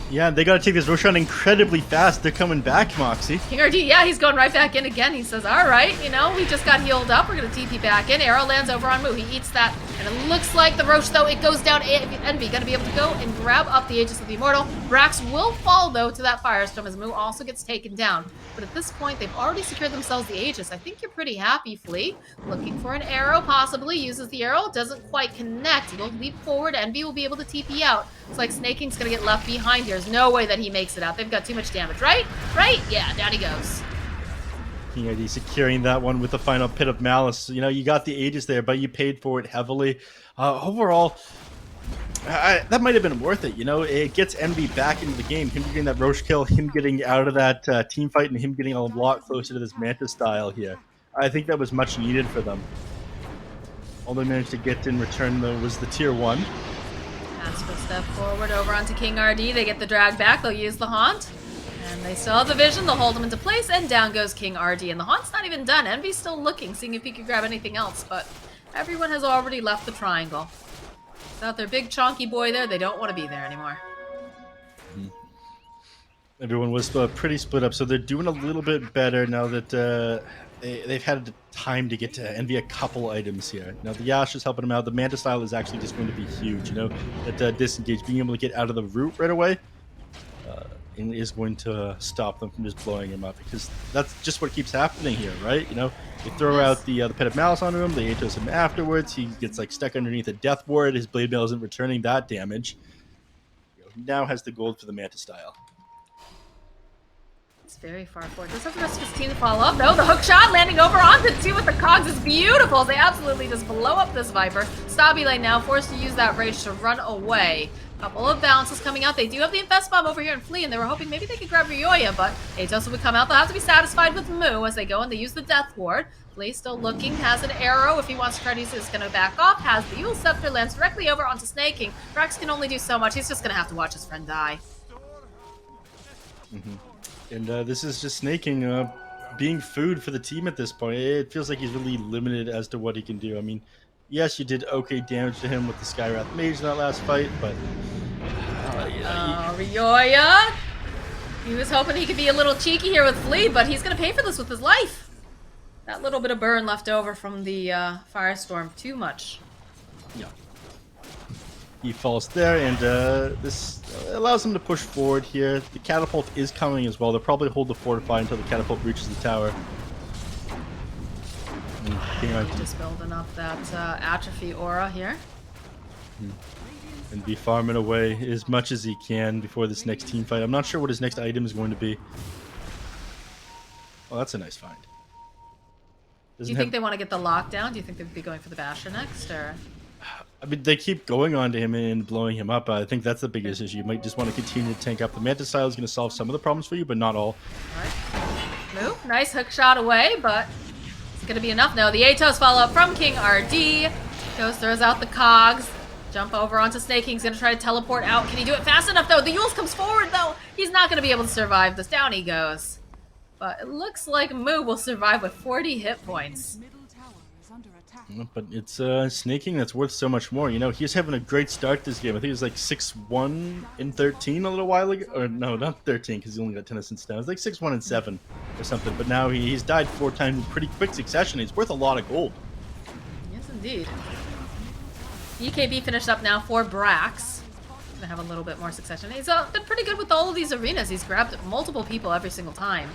Yeah, they got to take this Roshan incredibly fast. They're coming back, Moxxi. King RD, yeah, he's going right back in again. He says, all right, you know, we just got healed up. We're going to TP back in. Arrow lands over on Moo. He eats that. And it looks like the Roche, though, it goes down. Envy going to be able to go and grab up the Aegis of the Immortal. Brax will fall, though, to that Firestorm as Moo also gets taken down. But at this point, they've already secured themselves the Aegis. I think you're pretty happy, Flea. Looking for an arrow, possibly. Uses the arrow. Doesn't quite connect. He'll leap forward. Envy will be able to TP out. It's like Snaking's going to get left behind. There's no way that he makes it out. They've got too much damage, right? Right? Yeah, down he goes. King RD securing that one with the final Pit of Malice. You know, you got the Aegis there, but you paid for it heavily. Overall, that might have been worth it. You know, it gets Envy back into the game. Him getting that Roche kill, him getting out of that team fight, and him getting a lot closer to this Manta style here. I think that was much needed for them. All they managed to get in return, though, was the tier 1. Astral step forward over onto King RD. They get the drag back. They'll use the Haunt. And they still have the vision. They'll hold him into place. And down goes King RD. And the Haunt's not even done. Envy's still looking, seeing if he could grab anything else. But everyone has already left the triangle. Without their big chonky boy there, they don't want to be there anymore. Everyone was pretty split up, so they're doing a little bit better now that they've had time to get to Envy a couple items here. Now the Yash is helping them out. The Manta style is actually just going to be huge. You know, that disengage, being able to get out of the root right away, is going to stop them from just blowing him up, because that's just what keeps happening here, right? You know, they throw out the Pit of Malice onto him, they Atos him afterwards. He gets like stuck underneath a Death Ward. His Blade Mail isn't returning that damage. You know, he now has the gold for the Manta style. It's very far forward. Does have the rest of his team to follow up? No, the hook shot landing over onto 2 with the cogs is beautiful. They absolutely just blow up this Viper. Stabile now forced to use that rage to run away. Couple of bounces coming out. They do have the Infest Bomb over here in Flea, and they were hoping maybe they could grab Ryoya, but Atos would come out. They'll have to be satisfied with Moo as they go and they use the Death Ward. Flea still looking, has an arrow. If he wants to try to use it, he's going to back off. Has the Yule Scepter, lands directly over onto Snaking. Brax can only do so much. He's just going to have to watch his friend die. And this is just Snaking being food for the team at this point. It feels like he's really limited as to what he can do. I mean, yes, you did okay damage to him with the Skywrath Mage in that last fight, but... Ryoya! He was hoping he could be a little cheeky here with Flea, but he's going to pay for this with his life. That little bit of burn left over from the Firestorm, too much. Yeah. He falls there, and this allows him to push forward here. The Catapult is coming as well. They'll probably hold the Fortify until the Catapult reaches the tower. Just building up that Atrophy aura here. And be farming away as much as he can before this next team fight. I'm not sure what his next item is going to be. Oh, that's a nice find. Do you think they want to get the lockdown? Do you think they'd be going for the Basher next, or...? I mean, they keep going on to him and blowing him up. I think that's the biggest issue. You might just want to continue to tank up. The Manta style is going to solve some of the problems for you, but not all. Alright. Moo, nice hook shot away, but it's going to be enough. No, the Atos follow up from King RD. Goes, throws out the cogs. Jump over onto Snake. He's going to try to teleport out. Can he do it fast enough, though? The Yules comes forward, though. He's not going to be able to survive this. Down he goes. But it looks like Moo will survive with 40 hit points. But it's Snaking that's worth so much more. You know, he's having a great start this game. I think it was like 6-1 in 13 a little while ago. Or no, not 13, because he only got 10 assists down. It was like 6-1 and 7 or something. But now he's died 4 times in pretty quick succession. He's worth a lot of gold. Yes, indeed. EKB finished up now for Brax. Gonna have a little bit more succession. He's been pretty good with all of these arenas. He's grabbed multiple people every single time.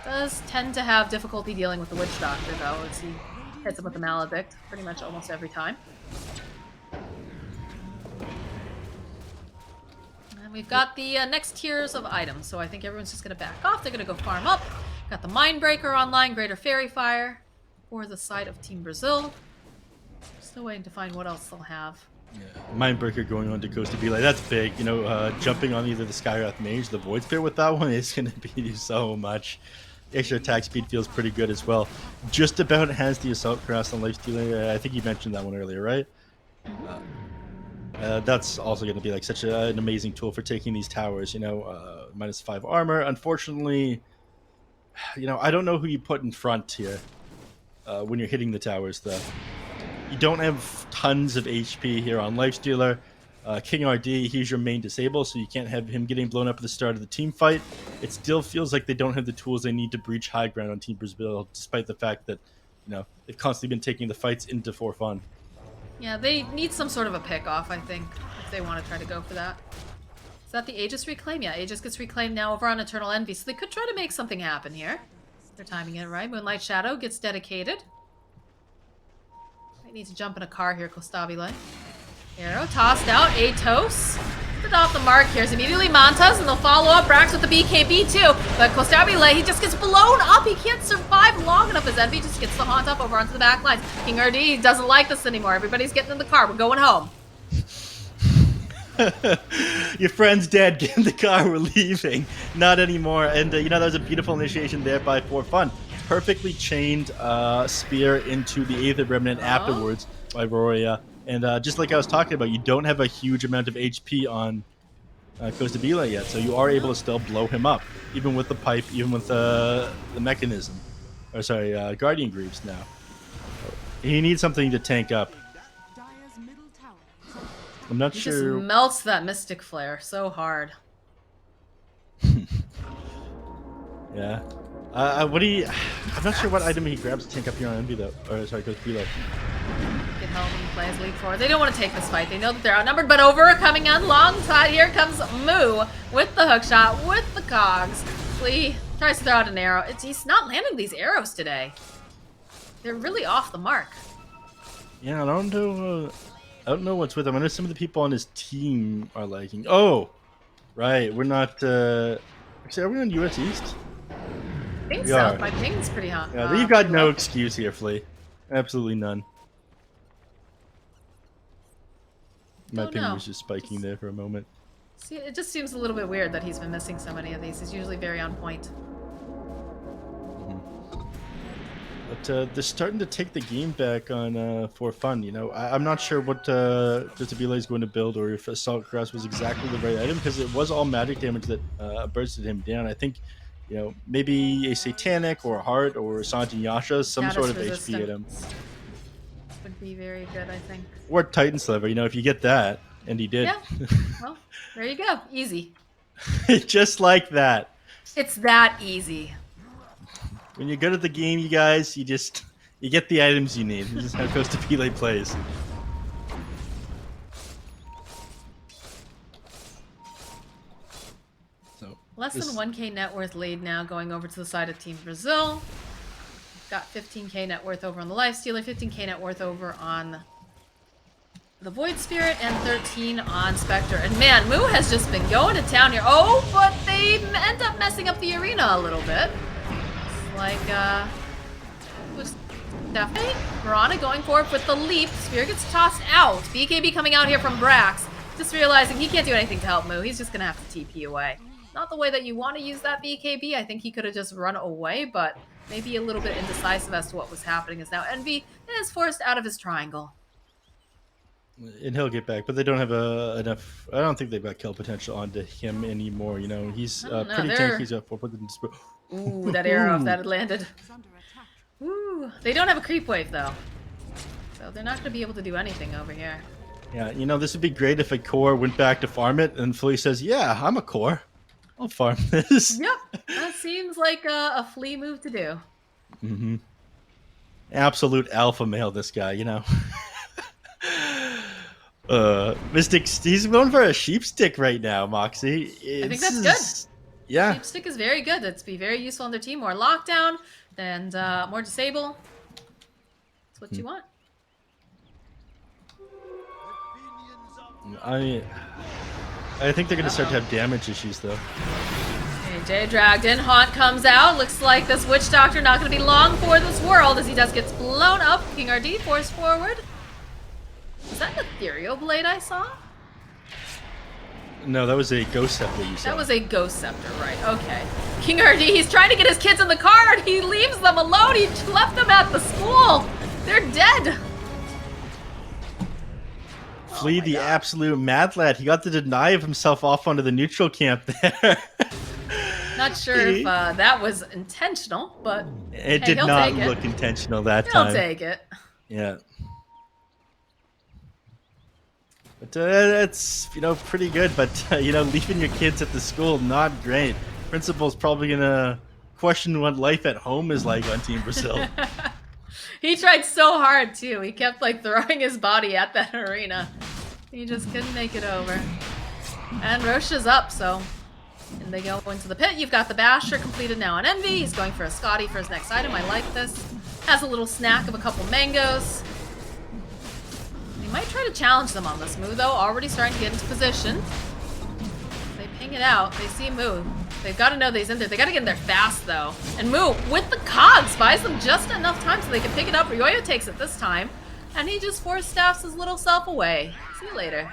Does tend to have difficulty dealing with the Witch Doctor, though, as he hits him with the Maledict pretty much almost every time. And we've got the next tiers of items, so I think everyone's just going to back off. They're going to go farm up. Got the Mindbreaker online, Greater Fairy Fire, for the side of Team Brazil. Still waiting to find what else they'll have. Yeah. Mindbreaker going on to Coast to be like, that's big. You know, jumping on either the Skywrath Mage, the Void Spear with that one is going to beat you so much. Extra attack speed feels pretty good as well. Just about has the Assault Cross on Lifestealer. I think you mentioned that one earlier, right? That's also going to be like such an amazing tool for taking these towers. You know, -5 armor. Unfortunately, you know, I don't know who you put in front here when you're hitting the towers, though. You don't have tons of HP here on Lifestealer. King RD, he's your main disable, so you can't have him getting blown up at the start of the team fight. It still feels like they don't have the tools they need to breach high ground on Team Brazil, despite the fact that, they've constantly been taking the fights into for fun. Yeah, they need some sort of a pick off, I think, if they want to try to go for that. Is that the Aegis reclaim? Yeah, Aegis gets reclaimed now over on Eternal Envy, so they could try to make something happen here. They're timing it right. Moonlight Shadow gets dedicated. Might need to jump in a car here, Costabile. Arrow tossed out. Atos. Put off the mark here. It's immediately Mantas, and they'll follow up Brax with the BKB too. But Costabile, he just gets blown up. He can't survive long enough as Envy just gets the haunt up over onto the back lines. King RD doesn't like this anymore. Everybody's getting in the car. We're going home. Your friend's dead. Get in the car. We're leaving. Not anymore. And, that was a beautiful initiation there by For Fun. Perfectly chained spear into the Aether Remnant afterwards by Roria. And just like I was talking about, you don't have a huge amount of HP on Costabile yet, so you are able to still blow him up, even with the pipe, even with the mechanism. Or sorry, Guardian Greaves now. He needs something to tank up. I'm not sure. He just melts that Mystic Flare so hard. Yeah. What do you? I'm not sure what item he grabs to tank up here on Envy though. Or sorry, Costabile. Get held and plays lead forward. They don't want to take this fight. They know that they're outnumbered, but over coming alongside. Here comes Moo with the hook shot, with the cogs. Flea tries to throw out an arrow. He's not landing these arrows today. They're really off the mark. Yeah, I don't know what's with him. I know some of the people on his team are liking. Oh, right. We're not. Actually, are we on US East? I think so. My ping's pretty hot. Yeah, you've got no excuse here, Flea. Absolutely none. My ping was just spiking there for a moment. See, it just seems a little bit weird that he's been missing so many of these. He's usually very on point. But they're starting to take the game back on For Fun. I'm not sure what Costabile is going to build, or if Assault Cross was exactly the right item, because it was all magic damage that bursted him down. I think, maybe a Satanic or a Heart or a Sanjin Yasha, some sort of HP item. Would be very good, I think. Or Titan Sliver, if you get that, and he did. Yeah. Well, there you go. Easy. Just like that. It's that easy. When you're good at the game, you guys, you get the items you need. This is how Costabile plays. Less than 1k net worth lead now, going over to the side of Team Brazil. Got 15k net worth over on the Lifestealer, 15k net worth over on the Void Spirit, and 13 on Spectre. And man, Moo has just been going to town here. Oh, but they end up messing up the arena a little bit. It's like, was definitely Piranha going forward with the leap. Spear gets tossed out. BKB coming out here from Brax, just realizing he can't do anything to help Moo. He's just gonna have to TP away. Not the way that you want to use that BKB. I think he could have just run away, but maybe a little bit indecisive as to what was happening, as now Envy is forced out of his triangle. And he'll get back, but they don't have enough. I don't think they've got kill potential onto him anymore. He's pretty tanky. He's got 4 points. Ooh, that arrow, if that had landed. Ooh, they don't have a creep wave though, so they're not going to be able to do anything over here. Yeah, this would be great if a core went back to farm it, and Flea says, "Yeah, I'm a core. I'll farm this." Yep, that seems like a Flea move to do. Mm-hmm. Absolute alpha male, this guy, Mystic, he's going for a sheep stick right now, Moxxi. I think that's good. Yeah. Sheep stick is very good. That's be very useful on their team. More lockdown and more disable. That's what you want. I think they're going to start to have damage issues, though. Jay dragged in. Haunt comes out. Looks like this Witch Doctor not going to be long for this world, as he just gets blown up. King RD forced forward. Is that an Ethereal Blade I saw? No, that was a Ghost Scepter you saw. That was a Ghost Scepter, right. Okay. King RD, he's trying to get his kids in the car, and he leaves them alone. He left them at the school. They're dead. Flea, the absolute mad lad. He got the deny of himself off onto the neutral camp there. Not sure if that was intentional, but it did not look intentional that time. He'll take it. Yeah. But it's, you know, pretty good. But, you know, leaving your kids at the school, not great. Principal's probably going to question what life at home is like on Team Brazil. He tried so hard, too. He kept, like, throwing his body at that arena. He just couldn't make it over. And Roche is up, so... And they go into the pit. You've got the Basher completed now on Envy. He's going for a Scotty for his next item. I like this. Has a little snack of a couple mangoes. He might try to challenge them on this move, though. Already starting to get into position. They ping it out. They see Moo. They've got to know that he's in there. They got to get in there fast, though. And Moo, with the cogs, buys them just enough time so they can pick it up. Ryoyo takes it this time. And he just force staffs his little self away. See you later.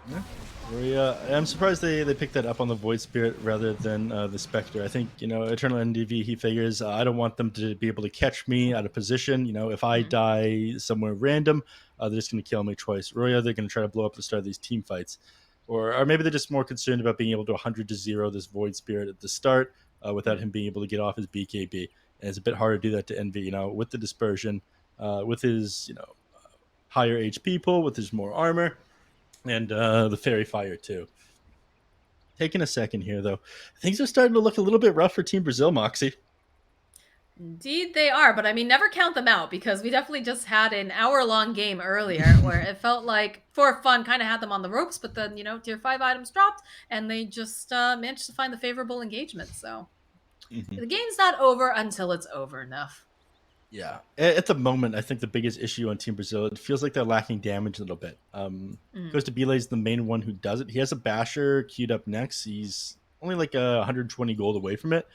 Yeah. I'm surprised they picked that up on the Void Spirit rather than the Spectre. I think, you know, Eternal NDV, he figures, I don't want them to be able to catch me out of position. You know, if I die somewhere random, they're just going to kill me twice. Roya, they're going to try to blow up the start of these team fights. Or maybe they're just more concerned about being able to 100-0 this Void Spirit at the start without him being able to get off his BKB. And it's a bit harder to do that to Envy, you know, with the Dispersion, with his, you know, higher HP pool, with his more armor. And the Fairy Fire, too. Taking a second here, though. Things are starting to look a little bit rough for Team Brazil, Moxxi. Indeed they are, but I mean, never count them out, because we definitely just had an hour-long game earlier where it felt like, for fun, kind of had them on the ropes, but then, you know, tier 5 items dropped, and they just managed to find the favorable engagement, so... The game's not over until it's over, Neph. Yeah. At the moment, I think the biggest issue on Team Brazil, it feels like they're lacking damage a little bit. Goes to Belay is the main one who does it. He has a Basher queued up next. He's only like 120 gold away from it.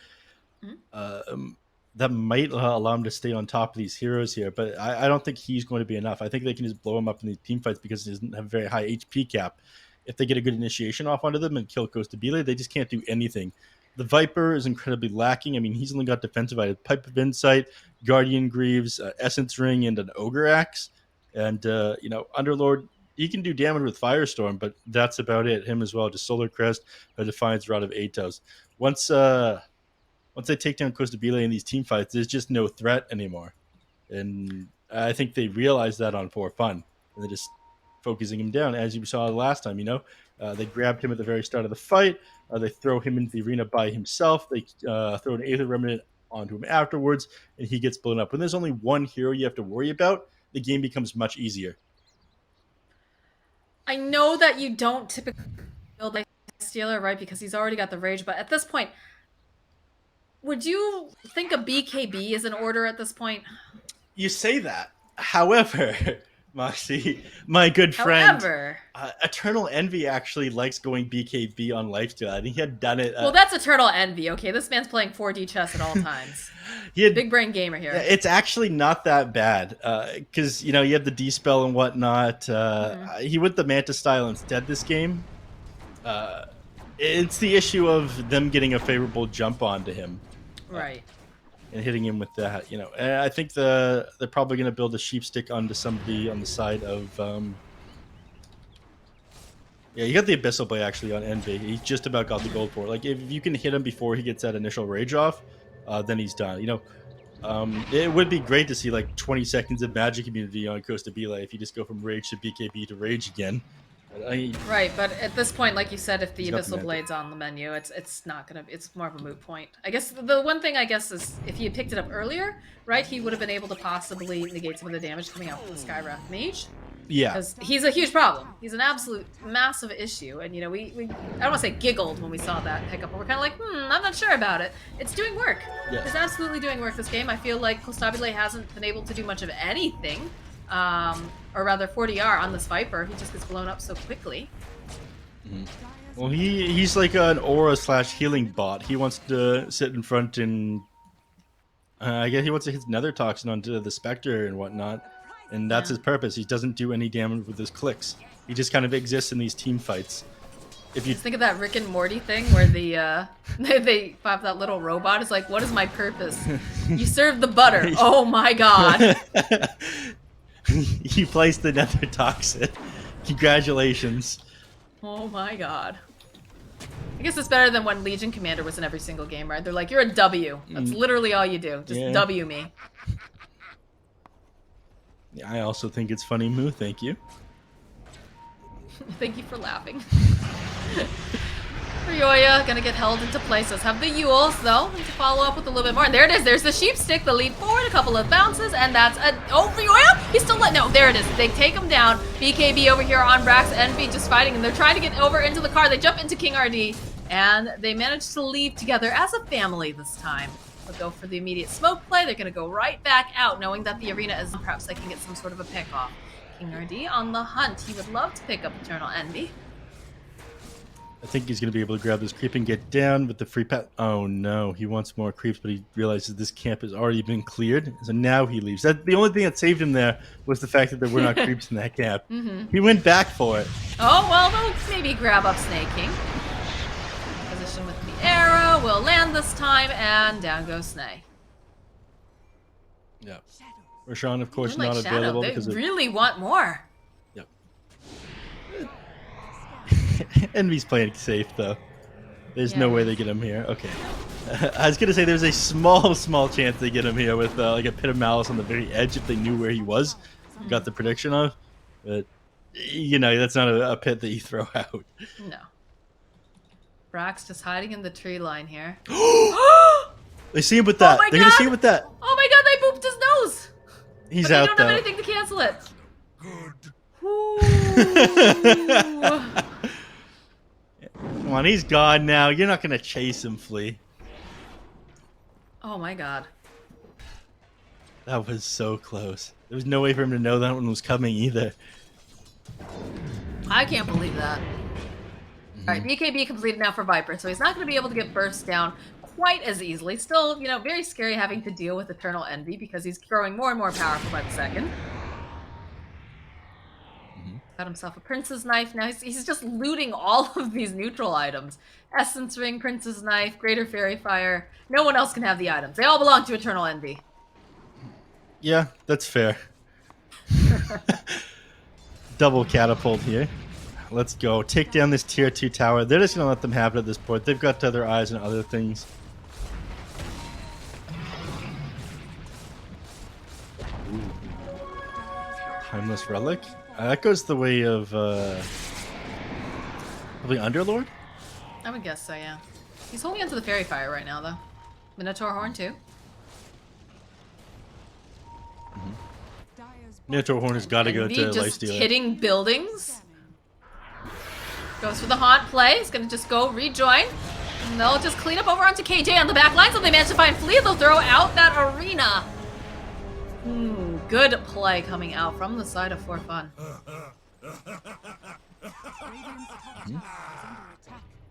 That might allow him to stay on top of these heroes here, but I don't think he's going to be enough. I think they can just blow him up in these team fights because he doesn't have a very high HP cap. If they get a good initiation off onto them and kill Goes to Belay, they just can't do anything. The Viper is incredibly lacking. I mean, he's only got defensive items, Pipe of Insight, Guardian Greaves, Essence Ring, and an Ogre Axe. And, you know, Underlord, he can do damage with Firestorm, but that's about it. Him as well, just Solar Crest, a Defiance Rod of Atos. Once they take down Costa Belay in these team fights, there's just no threat anymore. And I think they realized that on For Fun. And they're just focusing him down, as you saw last time, you know. They grabbed him at the very start of the fight. They throw him into the arena by himself. They throw an Aether Remnant onto him afterwards, and he gets blown up. When there's only one hero you have to worry about, the game becomes much easier. I know that you don't typically build like Stealer, right, because he's already got the Rage, but at this point, would you think a BKB is in order at this point? You say that. However... Moxxi, my good friend, Eternal Envy actually likes going BKB on lifesteal. I think he had done it. Well, that's Eternal Envy. Okay, this man's playing 4D chess at all times. Big brain gamer here. It's actually not that bad because you know you have the D-spell and whatnot. He went the Manta style instead this game. It's the issue of them getting a favorable jump onto him, right? And hitting him with that, you know. And I think they're probably going to build a sheep stick onto somebody on the side of. Yeah, you got the Abyssal Blade actually on Envy. He just about got the gold for it. Like if you can hit him before he gets that initial rage off, then he's done. You know, it would be great to see like 20 seconds of magic immunity on Costa Belay if you just go from rage to BKB to rage again. Right, but at this point, like you said, if the Abyssal Blade's on the menu, it's not gonna. It's more of a moot point. I guess the one thing I guess is if he had picked it up earlier, right, he would have been able to possibly negate some of the damage coming out from the Skywrath Mage. Yeah, because he's a huge problem. He's an absolute massive issue, and you know we I don't want to say giggled when we saw that pickup, but we're kind of like, I'm not sure about it. It's doing work. Yes. It's absolutely doing work. This game, I feel like Costabile hasn't been able to do much of anything. Or rather 40R on this Viper. He just gets blown up so quickly. Well, he's like an aura / healing bot. He wants to sit in front and I guess he wants to hit Nether Toxin onto the Spectre and whatnot. And that's his purpose. He doesn't do any damage with his clicks. He just kind of exists in these team fights. If you just think of that Rick and Morty thing where the they have that little robot. It's like, what is my purpose? You serve the butter. Oh my god. You placed the Nether Toxin. Congratulations. Oh my god. I guess it's better than when Legion Commander was in every single game, right? They're like, you're a W. That's literally all you do. Just W me. I also think it's funny, Moo. Thank you. Thank you for laughing. Ryoya gonna get held into place. Let's have the Yules, though, to follow up with a little bit more. And there it is. There's the sheep stick, the lead forward, a couple of bounces, and that's a... Oh, Ryoya! He's still... No, there it is. They take him down. BKB over here on Brax. Envy just fighting, and they're trying to get over into the car. They jump into King RD, and they manage to leave together as a family this time. They'll go for the immediate smoke play. They're gonna go right back out, knowing that the arena is... Perhaps they can get some sort of a pick off. King RD on the hunt. He would love to pick up Eternal Envy. I think he's going to be able to grab this creep and get down with the free path. Oh no, he wants more creeps, but he realizes this camp has already been cleared, so now he leaves. The only thing that saved him there was the fact that there were not creeps in that camp. He went back for it. Oh, well, they'll maybe grab up Snake King. Position with the arrow, will land this time, and down goes Snake. Yeah. Roshan, of course, Like not Shadow, available they because of... really want more. Yep. Envy's playing safe, though. There's no way they get him here. Okay. I was going to say there's a small chance they get him here with like a pit of malice on the very edge if they knew where he was. Got the prediction of. But, you know, that's not a pit that you throw out. No. Brax just hiding in the tree line here. They see him with that. Oh They're going to see him with that. Oh my god, they booped his nose! He's but out, they don't though. have anything to cancel it. Come on, he's gone now. You're not going to chase him, Flea. Oh my god. That was so close. There was no way for him to know that one was coming either. I can't believe that. Alright, BKB completed now for Viper, so he's not going to be able to get burst down quite as easily. Still, you know, very scary having to deal with Eternal Envy because he's growing more and more powerful by the second. Got himself a Prince's Knife. Now he's just looting all of these neutral items. Essence Ring, Prince's Knife, Greater Fairy Fire. No one else can have the items. They all belong to Eternal Envy. Yeah, that's fair. Double catapult here. Let's go. Take down this tier 2 tower. They're just going to let them have it at this point. They've got other eyes on other things. Ooh. Timeless Relic. That goes the way of probably Underlord? I would guess so, yeah. He's holding onto the Fairy Fire right now, though. Minotaur Horn, too. Minotaur Horn has got to go to just Lifestealer. hitting buildings. Goes for the haunt play. He's gonna just go rejoin. And they'll just clean up over onto KJ on the back line, so they manage to find Flea. They'll throw out that arena. Good play coming out from the side of For Fun.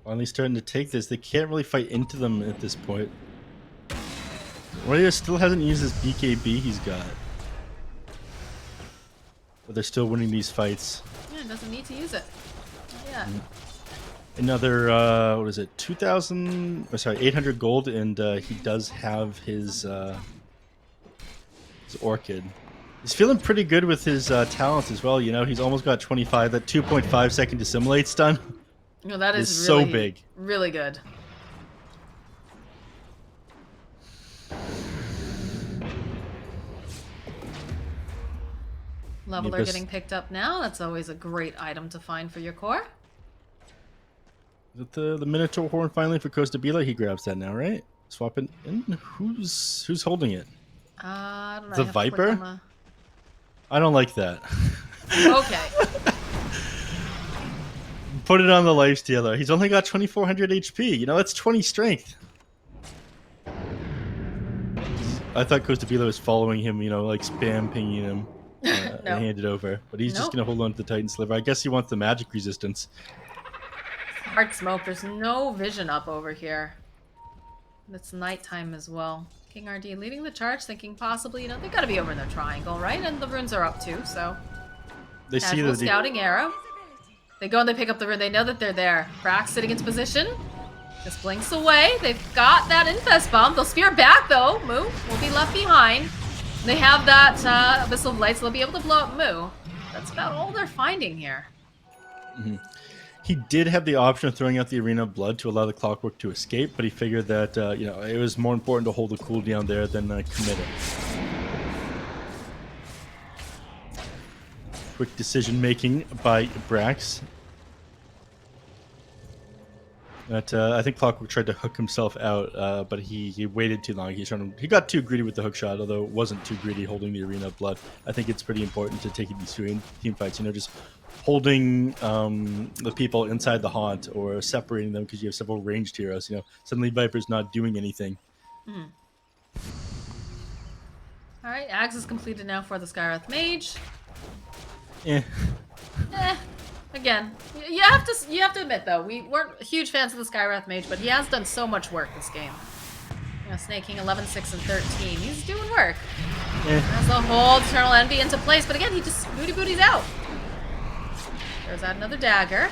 Finally starting to take this. They can't really fight into them at this point. Warrior still hasn't used his BKB he's got. But they're still winning these fights. Yeah, doesn't need to use it. Yeah. Another, what is it, 800 gold, and he does have his Orchid. He's feeling pretty good with his talents as well, you know. He's almost got 25, that 2.5 second dissimulate stun. No, that is really, so big. Really good. Leveler getting picked up now. That's always a great item to find for your core. Is it the Minotaur Horn finally for Costa Bila? He grabs that now, right? Swap it in. Who's holding it? I don't know. The Viper? I don't like that. Okay. Put it on the Lifestealer. He's only got 2400 HP. You know, that's 20 strength. I thought Costa Bila was following him, you know, like spam pinging him and hand it over. But he's just going to hold on to the Titan Sliver. I guess he wants the magic resistance. Hard smoke. There's no vision up over here. And it's nighttime as well. King RD leading the charge, thinking possibly, you know, they got to be over in their triangle, right? And the runes are up too, so. They see the scouting arrow. They go and they pick up the rune. They know that they're there. Brax sitting into position. Just blinks away. They've got that Infest Bomb. They'll spear back though. Moo will be left behind. They have that Abyssal of Light, so they'll be able to blow up Moo. That's about all they're finding here. He did have the option of throwing out the Arena of Blood to allow the Clockwork to escape, but he figured that you know, it was more important to hold the cooldown there than commit it. quick decision making by Brax. But I think Clockwork tried to hook himself out, but he waited too long. He got too greedy with the hook shot, although it wasn't too greedy holding the arena of blood. I think it's pretty important to take these team fights. Just holding the people inside the haunt or separating them because you have several ranged heroes. Suddenly Viper's not doing anything. Mm. All right, Ags is completed now for the Skywrath Mage. Again, you have to admit though, we weren't huge fans of the Skywrath Mage, but he has done so much work this game. Snaking 11, 6, and 13. He's doing work. Has the whole Eternal Envy into place, but again, he just booties out. There's that another dagger.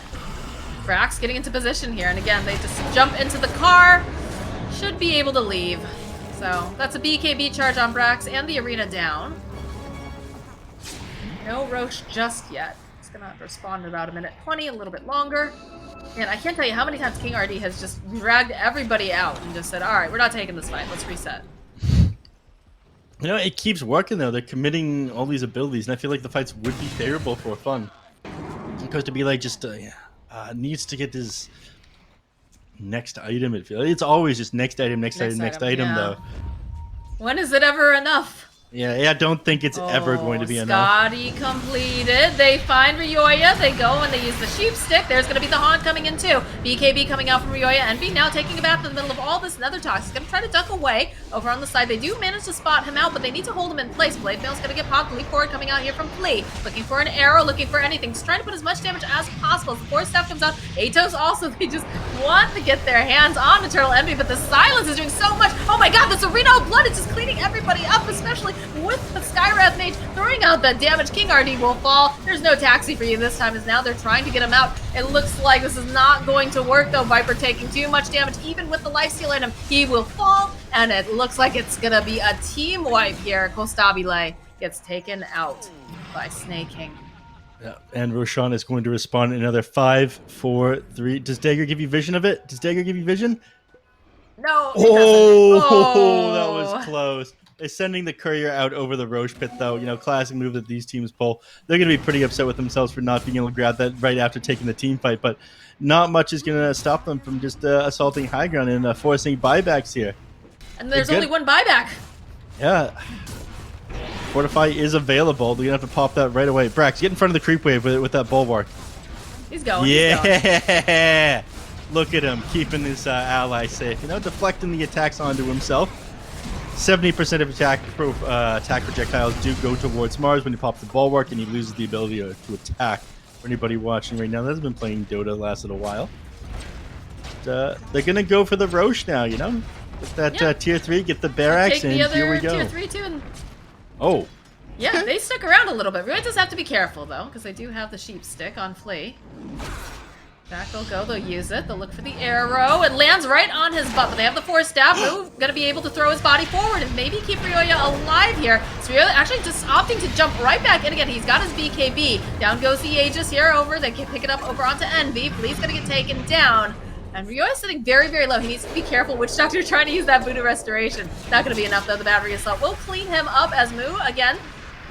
Brax getting into position here, and again, they just jump into the car. Should be able to leave. So that's a BKB charge on Brax and the arena down. No Roche just yet. It's gonna respond in about a minute 20, a little bit longer. And I can't tell you how many times King RD has just dragged everybody out and just said, all right, we're not taking this fight, let's reset. It keeps working though. They're committing all these abilities, and I feel like the fights would be favorable for fun. Because to be like just needs to get this next item. It's always just next item though. When is it ever enough? Yeah, I don't think it's ever going to be enough. Scotty completed. They find Ryoya. They go and they use the sheep stick. There's going to be the haunt coming in too. BKB coming out from Ryoya. Envy now taking a bath in the middle of all this nether tox. He's going to try to duck away over on the side. They do manage to spot him out, but they need to hold him in place. Blade Mail's going to get popped. Leap forward coming out here from Flea. Looking for an arrow, looking for anything. Just trying to put as much damage as possible. As the force staff comes out. Atos also, they just want to get their hands on Eternal Envy, but the silence is doing so much. Oh my god, this arena of blood is just cleaning everybody up, especially with the Skywrath Mage throwing out that damage. King RD will fall. There's no taxi for you this time, as now they're trying to get him out. It looks like this is not going to work though. Viper taking too much damage. Even with the lifesteal item, he will fall, and it looks like it's gonna be a team wipe here. Kostabile gets taken out by Snake King. Yeah, and Roshan is going to respond in another 5, 4, 3. Does Dagger give you vision of it? Does Dagger give you vision? No. Oh, that was close. They're sending the courier out over the Roche pit, though. Classic move that these teams pull. They're going to be pretty upset with themselves for not being able to grab that right after taking the team fight, but not much is going to stop them from just assaulting high ground and forcing buybacks here. And there's only one buyback. Yeah. Fortify is available. They're going to have to pop that right away. Brax, get in front of the creep wave with that bulwark. He's going. Yeah. Look at him, keeping his ally safe. Deflecting the attacks onto himself. 70% of attack projectiles do go towards Mars when he pops the bulwark, and he loses the ability to attack. For anybody watching right now that has been playing Dota the last little while, they're gonna go for the Roche now. With that tier 3, get the barracks, and here we go. Tier 3 too. And... Oh. Yeah, they stuck around a little bit. Really just have to be careful though, because they do have the sheep stick on Flea. Back they'll go, they'll use it, they'll look for the arrow. It lands right on his butt, but they have the force staff. Move, gonna be able to throw his body forward and maybe keep Ryoya alive here. So Ryoya actually just opting to jump right back in again. He's got his BKB. Down goes the Aegis here over. They can pick it up over onto Envy. Flea's gonna get taken down. And Ryoya's sitting very, very low. He needs to be careful. Witch Doctor trying to use that Voodoo Restoration. Not gonna be enough though. The battery assault will clean him up as Moo again.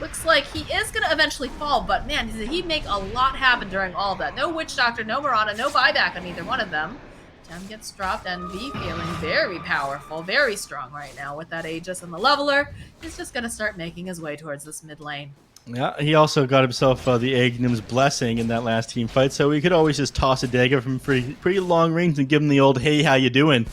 Looks like he is going to eventually fall, but man, did he make a lot happen during all of that. No Witch Doctor, no Mirana, no buyback on either one of them. Gem gets dropped, and V feeling very powerful, very strong right now with that Aegis, and the Leveler is just going to start making his way towards this mid lane. Yeah, he also got himself the Agnum's Blessing in that last team fight, so we could always just toss a dagger from pretty long range and give him the old, hey, how you doing?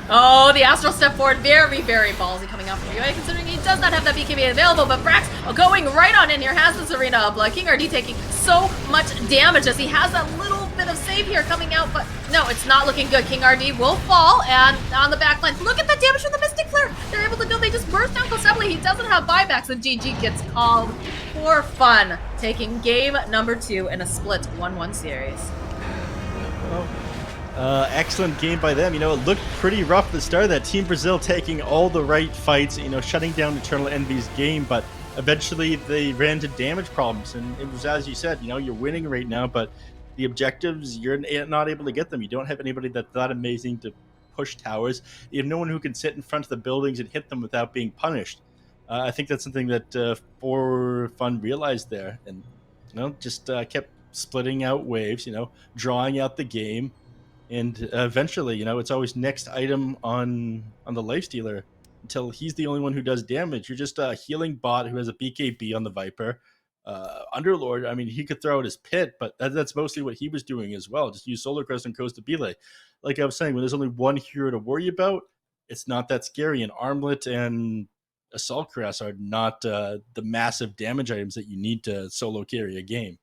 Oh, the Astral step forward, very, very ballsy coming out from Ryoya, considering he does not have that BKB available, but Brax going right on in here, has this arena of blood. King RD taking so much damage as he has that little bit of save here coming out, but no, it's not looking good. King RD will fall, and on the back line, look at the damage from the Mystic Flare. They're able to go, they just burst down Kostabile. He doesn't have buybacks, and GG gets called for fun, taking game number 2 in a split 1-1 series. Excellent game by them. It looked pretty rough at the start of that. Team Brazil taking all the right fights, shutting down Eternal Envy's game, but eventually they ran into damage problems, and it was as you said, you're winning right now, but the objectives, you're not able to get them. You don't have anybody that's that amazing to push towers. You have no one who can sit in front of the buildings and hit them without being punished. I think that's something that For Fun realized there, and just kept splitting out waves. Drawing out the game, and eventually, it's always next item on the lifestealer until he's the only one who does damage. You're just a healing bot who has a BKB on the Viper. Underlord, I mean, he could throw out his pit, but that's mostly what he was doing as well. Just use Solar Crest and Coast to Belay. Like I was saying, when there's only one hero to worry about, it's not that scary. And Armlet and Assault Crest are not the massive damage items that you need to solo carry a game.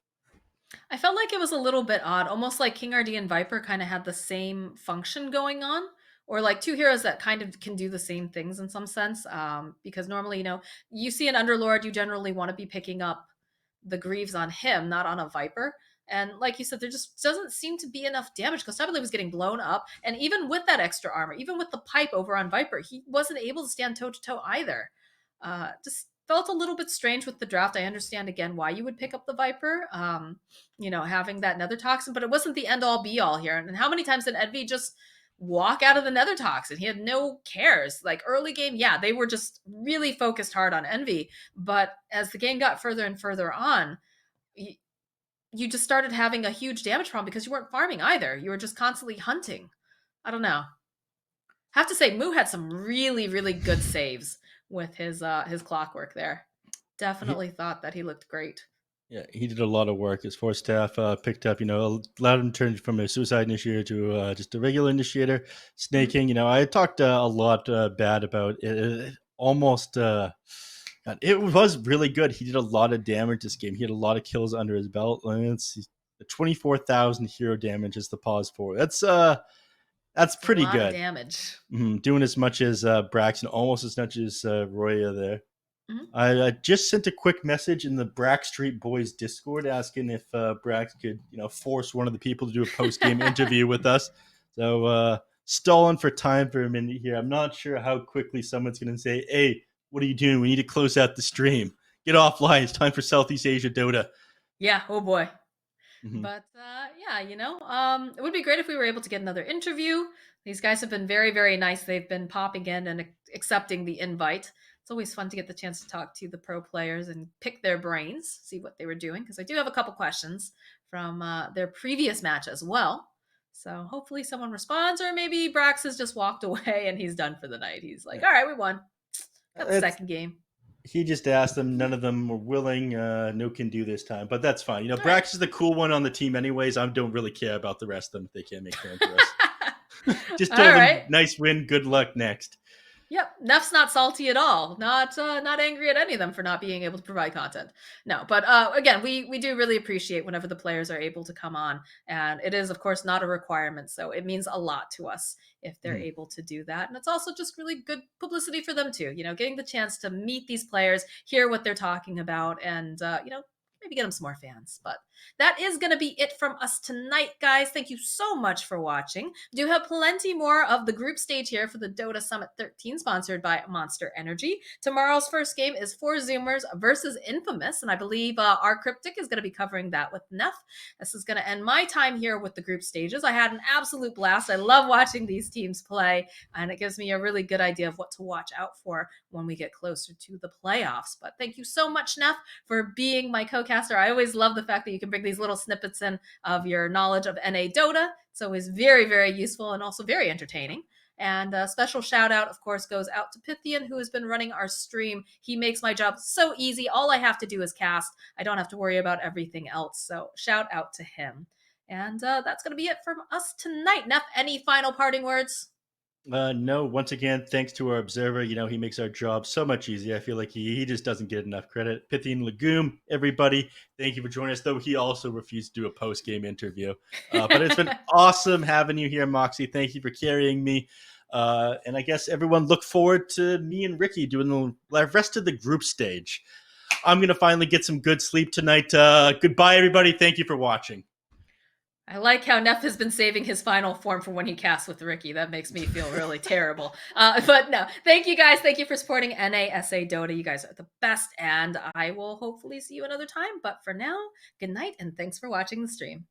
I felt like it was a little bit odd, almost like King RD and Viper kind of had the same function going on, or like two heroes that kind of can do the same things in some sense. Because normally, you see an Underlord, you generally want to be picking up the Greaves on him, not on a Viper. And like you said, there just doesn't seem to be enough damage because Tabitha was getting blown up. And even with that extra armor, even with the pipe over on Viper, he wasn't able to stand toe to toe either. Just felt a little bit strange with the draft. I understand again why you would pick up the Viper, having that Nether Toxin, but it wasn't the end all be all here. And how many times did Envy just walk out of the Nether Toxin? He had no cares. Like early game, yeah, they were just really focused hard on Envy. But as the game got further and further on, you just started having a huge damage problem because you weren't farming either. You were just constantly hunting. I don't know. I have to say, Moo had some really, really good saves with his clockwork there. Definitely thought that he looked great. Yeah, he did a lot of work. His force staff picked up, allowed him to turn from a suicide initiator to just a regular initiator. Snaking, I talked a lot bad about it. Almost, God, it was really good. He did a lot of damage this game. He had a lot of kills under his belt. Let's see, 24,000 hero damage is the pause for. That's It's a pretty lot of good. damage. Doing as much as Braxton, almost as much as Roya there. Mm-hmm. I just sent a quick message in the Brack Street Boys Discord asking if Brax could, force one of the people to do a post game interview with us. So stalling for time for a minute here. I'm not sure how quickly someone's going to say, "Hey, what are you doing? We need to close out the stream. Get offline. It's time for Southeast Asia Dota." Yeah. Oh boy. Mm-hmm. But yeah, it would be great if we were able to get another interview. These guys have been very, very nice. They've been popping in and accepting the invite. It's always fun to get the chance to talk to the pro players and pick their brains, see what they were doing. Because I do have a couple questions from their previous match as well. So hopefully someone responds, or maybe Brax has just walked away and he's done for the night. He's like, all right, we won. Got the second game. He just asked them. None of them were willing. No can do this time, but that's fine. Brax right. is the cool one on the team, anyways. I don't really care about the rest of them if they can't make time for us. Just tell them, right. nice win, good luck next. Yep, Neph's not salty at all. Not angry at any of them for not being able to provide content. No, but again, we do really appreciate whenever the players are able to come on, and it is of course not a requirement, so it means a lot to us if they're able to do that, and it's also just really good publicity for them too. Getting the chance to meet these players, hear what they're talking about, and maybe get them some more fans. But that is going to be it from us tonight, guys. Thank you so much for watching. We do have plenty more of the group stage here for the Dota Summit 13, sponsored by Monster Energy. Tomorrow's first game is 4 Zoomers versus Infamous, and I believe our Cryptic is going to be covering that with Neph. This is going to end my time here with the group stages. I had an absolute blast. I love watching these teams play, and it gives me a really good idea of what to watch out for when we get closer to the playoffs. But thank you so much, Neph, for being my co-caster. I always love the fact that you can bring these little snippets in of your knowledge of NA Dota. It's always very, very useful and also very entertaining. And a special shout out, of course, goes out to Pythian, who has been running our stream. He makes my job so easy. All I have to do is cast. I don't have to worry about everything else. So shout out to him. And that's going to be it from us tonight. Neph, any final parting words? No, once again, thanks to our observer. He makes our job so much easier. I feel like he just doesn't get enough credit. Pythian Legume, everybody, thank you for joining us, though he also refused to do a post-game interview. But it's been awesome having you here, Moxxi. Thank you for carrying me. And I guess everyone look forward to me and Ricky doing the rest of the group stage. I'm going to finally get some good sleep tonight. Goodbye, everybody. Thank you for watching. I like how Neph has been saving his final form for when he casts with Ricky. That makes me feel really terrible. But no, thank you guys. Thank you for supporting NASA Dota. You guys are the best, and I will hopefully see you another time. But for now, good night, and thanks for watching the stream.